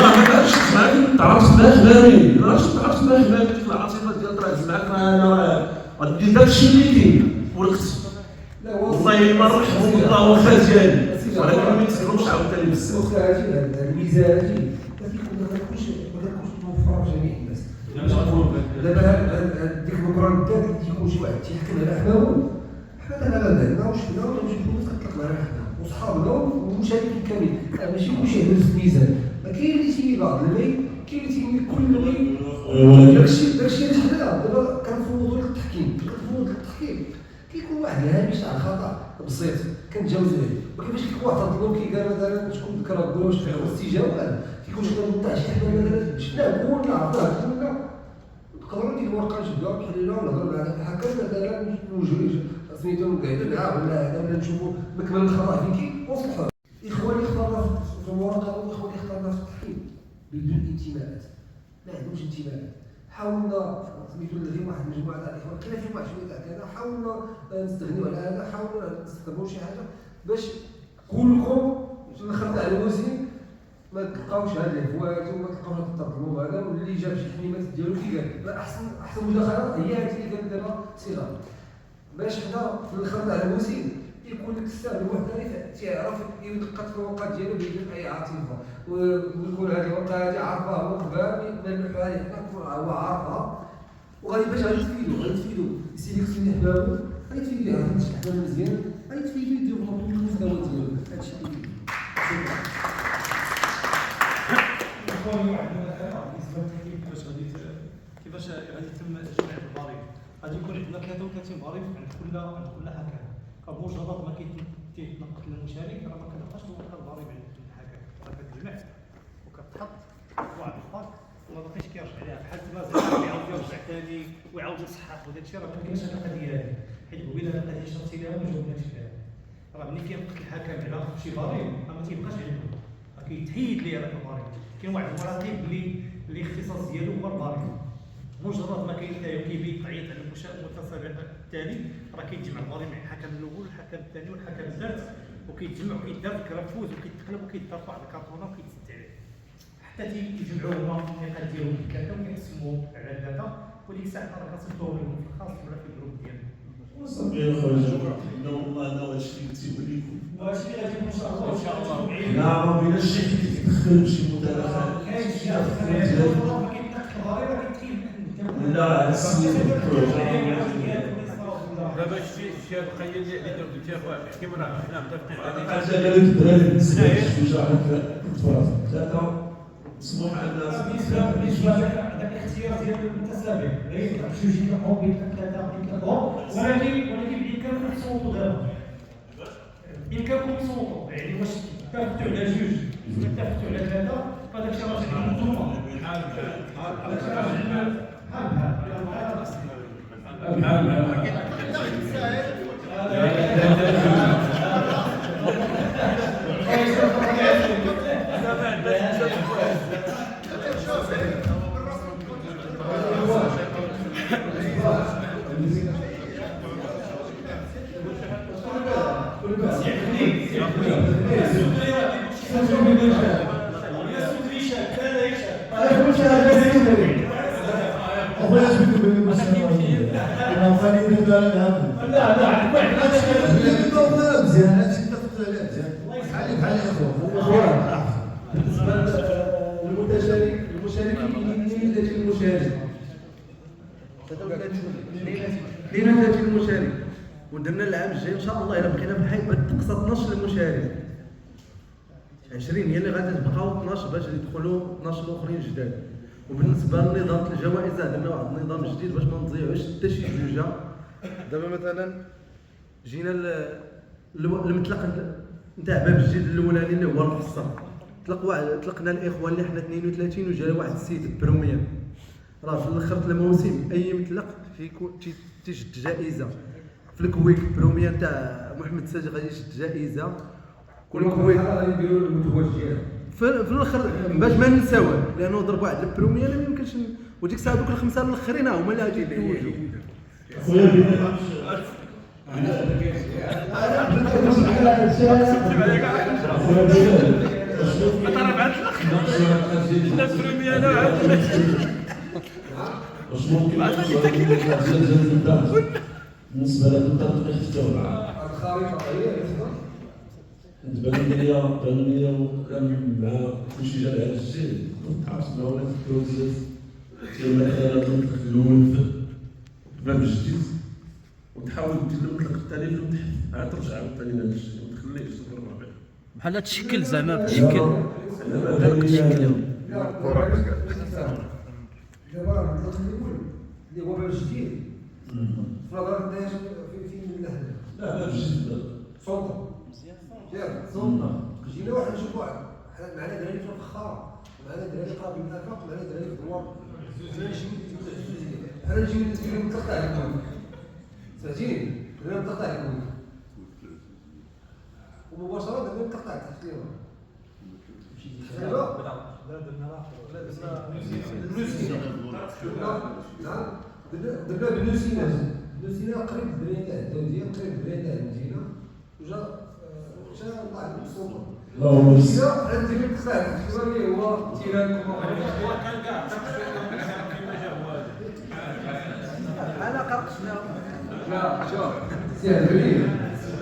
تعرفش باه حمامي، ما تعرفش باه حمامي ديك العاصفه ديال طرات معاك انا غادي داك الشيء اللي كاين والقتل. والله ما نرحموا بالله وخا ديالي ولكن ما يتسلموش عاوتاني بزاف. الميزان هادي ما كنكونش موفره في جميع الناس. دابا ديك المقران بالذات تيكون شي واحد تيحكم على حمامو، حنا ما عندناش حنا ونمشيو الفلوس كتطلق معنا حنا وصحابنا والمشاركين كاملين، ماشي كلشي يهبط في الميزان. ما كاين اللي تيميل بعض المي، كاين اللي تيميل كل المي. داكشي علاش حنا دابا كنفوضوا لك التحكيم، كيكون واحد الهامش تاع الخطا بسيط كنتجاوزو عليه، وكيفاش كيكون واحد الظلم كيقال مثلا شكون ذكر ربي واش فيه استجابه كيكون شكون تاع شي حمام مثلا شفناه كلنا عرفناه كلنا نقدروا نديروا ورقه نشدوها بحليله ونهضروا مع الحكم مثلا نوجهوا سميتو نقعدوا معاه ولا هذا ولا نشوفوا مكمل الخطا فين كاين ونصلحوه. اخواني اختارنا في الورقه واخواني اختارنا في التحكيم بدون انتماءات، ما عندهمش انتماءات. حاولنا سميتو نلغي واحد المجموعه تاع الاخوان كاين في واحد شويه تاع كذا، حاولنا نستغنيو على هذا، حاولنا نستخدموا شي حاجه باش كلكم دخلنا على الوزين ما تلقاوش هاد الهوايات وما تلقاوش هاد التظلم هذا، واللي جاب شي كلمات ديالو كي قال احسن مداخله هي هذه اللي قال دابا صغار باش حنا دخلنا على الوزين يكون لك الساهل الوحده تيعرف يلقى الفروقات ديالو بدون اي عاطفه، ويكون هذه الورقه هذه عارفها هو قبال ملمحها عليه حنا هو عارفها وغادي باش غادي تفيدو يسيليكسيوني حبابو، غادي تفيدو يعرف شي حباب مزيان، غادي تفيدو يديفلوبي المستوى ديالو. هادشي اللي اخواني واحد المساله بالنسبه كيفاش غادي يتم جمع البريد، غادي يكون عندنا 33 بريد عند كل حكم، بمجرد ما كيتنقل المشارك راه ما كنبقاش توقع الضريبه عند الحكم، راه كتجمع وكتحط واحد الباك ما بقاش كيرجع لها بحال دابا يعاود يرجع ثاني ويعاود يصحح وداك الشيء راه ما كاينش هذه القضيه هذه حيت قبيله القضيه شرتي لها ما جاوبناش عليها راه ملي كينقص الحكم على شي ضريب ما تيبقاش عنده راه كيتحيد ليه هذاك الضريب كاين واحد المراقب اللي الاختصاص ديالو هو الضريب مجرد ما كاين حتى كيبي تعيط على المتسابق التالي راه كيتجمع الضريب مع الحكم الاول والحكم الثاني والحكم الثالث وكيتجمع وكيدار الكرفوز وكيتقلب وكيدار واحد الكرتونه وكيتسد عليه حتى تيجمعوا هما النقاط ديالهم ثلاثه وكيقسموا على ثلاثه وديك الساعه راه كنصيفطوهم لهم في الخاص ولا في الجروب ديالهم. وصافي يا خويا انه والله انا هذا الشيء اللي تيقول لكم وهادشي اللي غادي ان شاء الله ان شاء الله لا ما بين الشيء اللي كيدخل شي مداخله كاين شي ما كيتنقل الضريبه كيتكيل لا السنين دابا الشيء القضيه اللي قلتيها اخويا كيما راه حنا متفقين على حاجه قالت الدراري بالنسبه للشجاع ثلاثه مسموح ان بالنسبه لذاك الاختيار ديال المتسابق غير جوج كيلقاو بين ثلاثه ولكن بامكانكم تصوتوا دابا بامكانكم تصوتوا يعني واش اتفقتوا على جوج ولا اتفقتوا على ثلاثه فهذاك الشيء راجع لكم انتوما بحال لينا 30 مشارك ودرنا العام الجاي ان شاء الله الا بقينا بحال تقصى 12 المشارك 20 هي اللي غادي تبقاو 12 باش يدخلوا 12 الاخرين جداد. وبالنسبه لنظام الجوائز درنا واحد النظام جديد باش ما نضيعوش حتى شي جوجه. دابا مثلا جينا المطلق نتاع باب الجديد الاولاني اللي هو القصه طلقنا الاخوان اللي حنا 32 وجا واحد السيد بروميير راه في الاخر الموسم اي مطلق تيشد جائزه في الكويك بروميير نتاع محمد ساجي غادي يشد جائزه كل كويك غادي يديروا المتوج ديالهم في الاخر باش ما ننساوه لانه ضرب واحد البروميير ما يمكنش وديك الساعه دوك الخمسه الاخرين هما اللي غادي يتوجوا خويا واش ممكن بالنسبه للتطبيق الاختيار الخريطه هي تبان لي وكان مع كلشي جا على الجيل تعرفت مع ولاد الكروزات ديال الخيارات الاول في باب الجديد وتحاول دير المطلق الثاني في المتحف عاد ترجع عاوتاني لهذا الشيء ما تخليش تضر الرابع بحال تشكل زعما تشكل تشكلهم دابا المطلق الاول اللي هو باب الجديد في نظر الناس فين من الاهداف لا باب الجديد سلطه مزيان سلطه جينا واحد نشوف واحد حنا معنا دراري في الفخاره معنا دراري قرابين من الافاق معنا دراري في الدوار حنا نجيو نديرو المطلق تاع الكون سمعتيني درنا المطلق تاع الكون ومباشره درنا المطلق تاع التحت درنا بالنسينات قريب الدراري تاع الدوديه قريب الدراري تاع المدينه وجا واحد السلطه اللهم بس عندي الكتاب اللي هو تيران كان كاع كيما جا هو انا قرقشنا لا شوف سير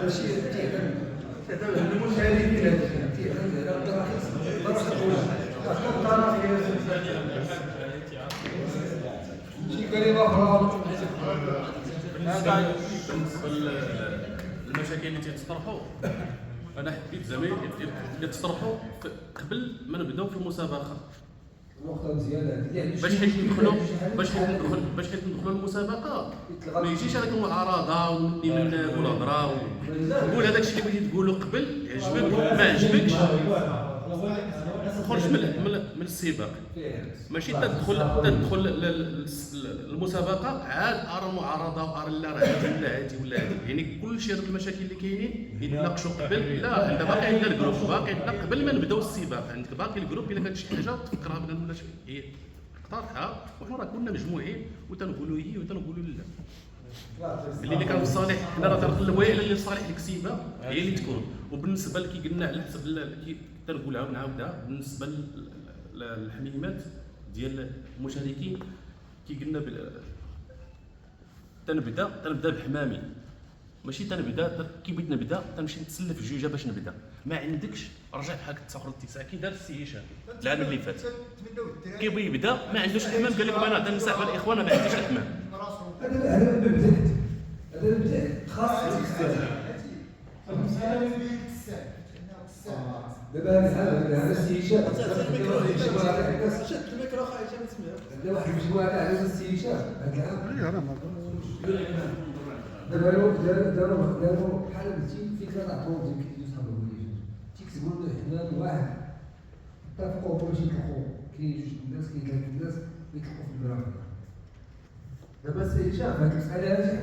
ماشي تيعلم المشاهدين هذا شي كلمه اخرى هذا بالنسبه للمشاكل اللي تيتطرحوا انا حبيت زعما يتطرحوا قبل ما نبداو في المسابقه نقطه مزيانه باش حيت ندخلوا المسابقه ما يجيش هذاك المعارضه والنمناب والهضره نقول هذاك الشيء اللي بغيتي تقولوا قبل عجبك ما عجبكش خرج من من السباق، ماشي تدخل المسابقه عاد ارى المعارضه وارى لا راه هادي ولا هادي ولا هادي، يعني كلشي هاد المشاكل اللي كاينين يتناقشوا قبل. لا عندنا باقي عندنا الجروب، باقي عندنا قبل ما نبداو السباق عندك باقي الجروب. الا كانت شي حاجه تفكرها بنا ولا شي هي اقترحها، وحنا راه كنا مجموعين وتنقولوا هي وتنقولوا لا. اللي كان في الصالح حنا راه تنقلبوا هي اللي في صالح الكسيبه هي اللي تكون. وبالنسبه اللي قلنا على حسب تنقولها ونعاودها، بالنسبه للحميمات ديال المشاركين كي قلنا تنبدا بحمامي، ماشي تنبدا كي بغيت نبدا تنمشي نتسلف جوجه باش نبدا. ما عندكش رجع بحال التاخر التسعه كي دار السي هشام العام اللي فات، كي بغى يبدا ما عندوش الحمام، قال لك انا تنسحب على الاخوان ما عنديش الحمام. هذا بدات خاص دابا هذا السي هشام شد الميكرو خايف ما تسمع. عندنا واحد المجموعه تاع هذا السي هشام هذا العام دابا داروا بحال قلتي فكره تاع بروجي كيف يصاوبوا تيكتبوا لنا حنا واحد اتفقوا باش يطلقوا. كاين جوج الناس كاين ثلاث الناس يطلقوا في البرامج. دابا السي هشام هاد المساله هادي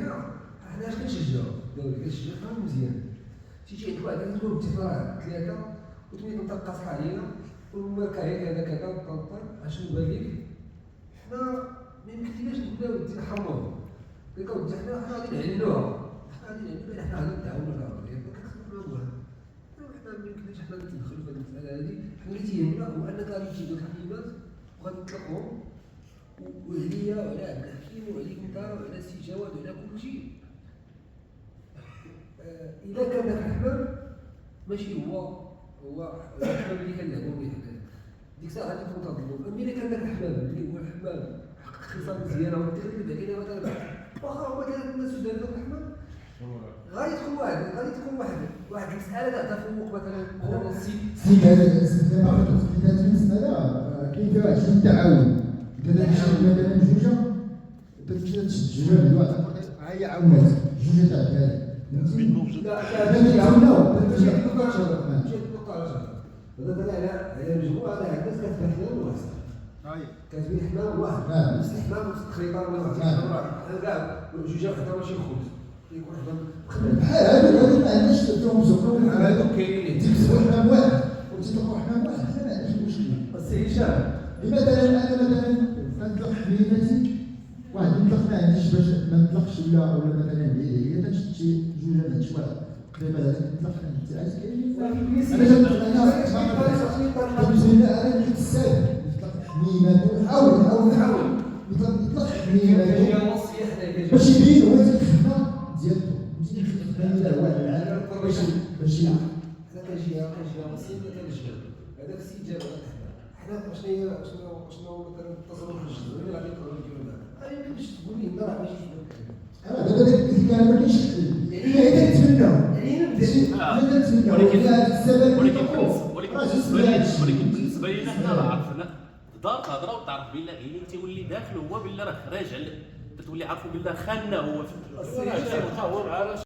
حنا اش كنشجعوا الدوري كنشجع فريق مزيان. تيجي عندك واحد تقول اتفاق ثلاثه وتميت نطقص علينا والمركه هذا كذا طنطن اشنو بالك. حنا ما يمكنناش نبداو نحرموا ديك ودي حنا غادي نعلنوها، حنا غادي نتعاونوا على القضيه ما كنخدموا والو. حنا ما يمكنناش حنا ندخلوا في هذه المساله هذه. حنا اللي تيهمنا هو انك غادي تجيب الحكيمات وغادي تطلقهم، وعليا وعلى عبد الحكيم وعليك انت وعلى السي جواد وعلى كل شيء. اذا كان ذاك الحمام ماشي هو الحمام اللي كنلعبوا به حنا ديك الساعه غادي نكون تظلم. اما اذا كان ذاك الحمام اللي هو الحمام حقق خصال مزيانه والتغليب علينا مثلا واخا هما ثلاث الناس ودار ذاك الحمام غادي تكون واحد المساله تاع تفوق مثلا سيدي هذا المساله كاين فيها واحد التعاون. مثلا جوجه تمشي تشد جوجه بالواحد هي عاونات جوجه تاع الثاني لا يعاونوا ماشي هذا على المجموعه تاع الناس كتفتح لنا الواسع كاتبين حمام واحد نفس الحمام نفس الخريطه ولا واحد انا كاع جوجه وحده ماشي خبز يكون حمام بحال هذا ما عندناش فيهم زقوم هذوك كاينين تكسبوا حمام واحد وتطلقوا حمام واحد ما عندناش مشكل. السي هشام مثلا انا نطلق حميمتي واحد نطلق ما عنديش باش ما نطلقش ولا مثلا هي تنشد شي جوج ما عنديش واحد قريبه هذاك نطلق عند تاعي كاين انا نجي السابق نطلق حميمات ونحاول نطلق حميمات باش يبين هو الخدمه ديالو ماشي الخدمه ديال واحد العالم باش هذا كنجي مصيب كنجي هذاك السيد جاب حنا شنو مثلا التصرف الجزائري غادي يقدروا يديروا معنا غادي يمكنش تقول لي لا ماشي دابا داك الكلام ما كاينش يعني نتمناو ولكن بالنسبه لنا حنا راه عرفنا دار الهضره وتعرف بلا غير تيولي داخل هو بلا راه خراج تولي عارفوا بلا خاننا هو في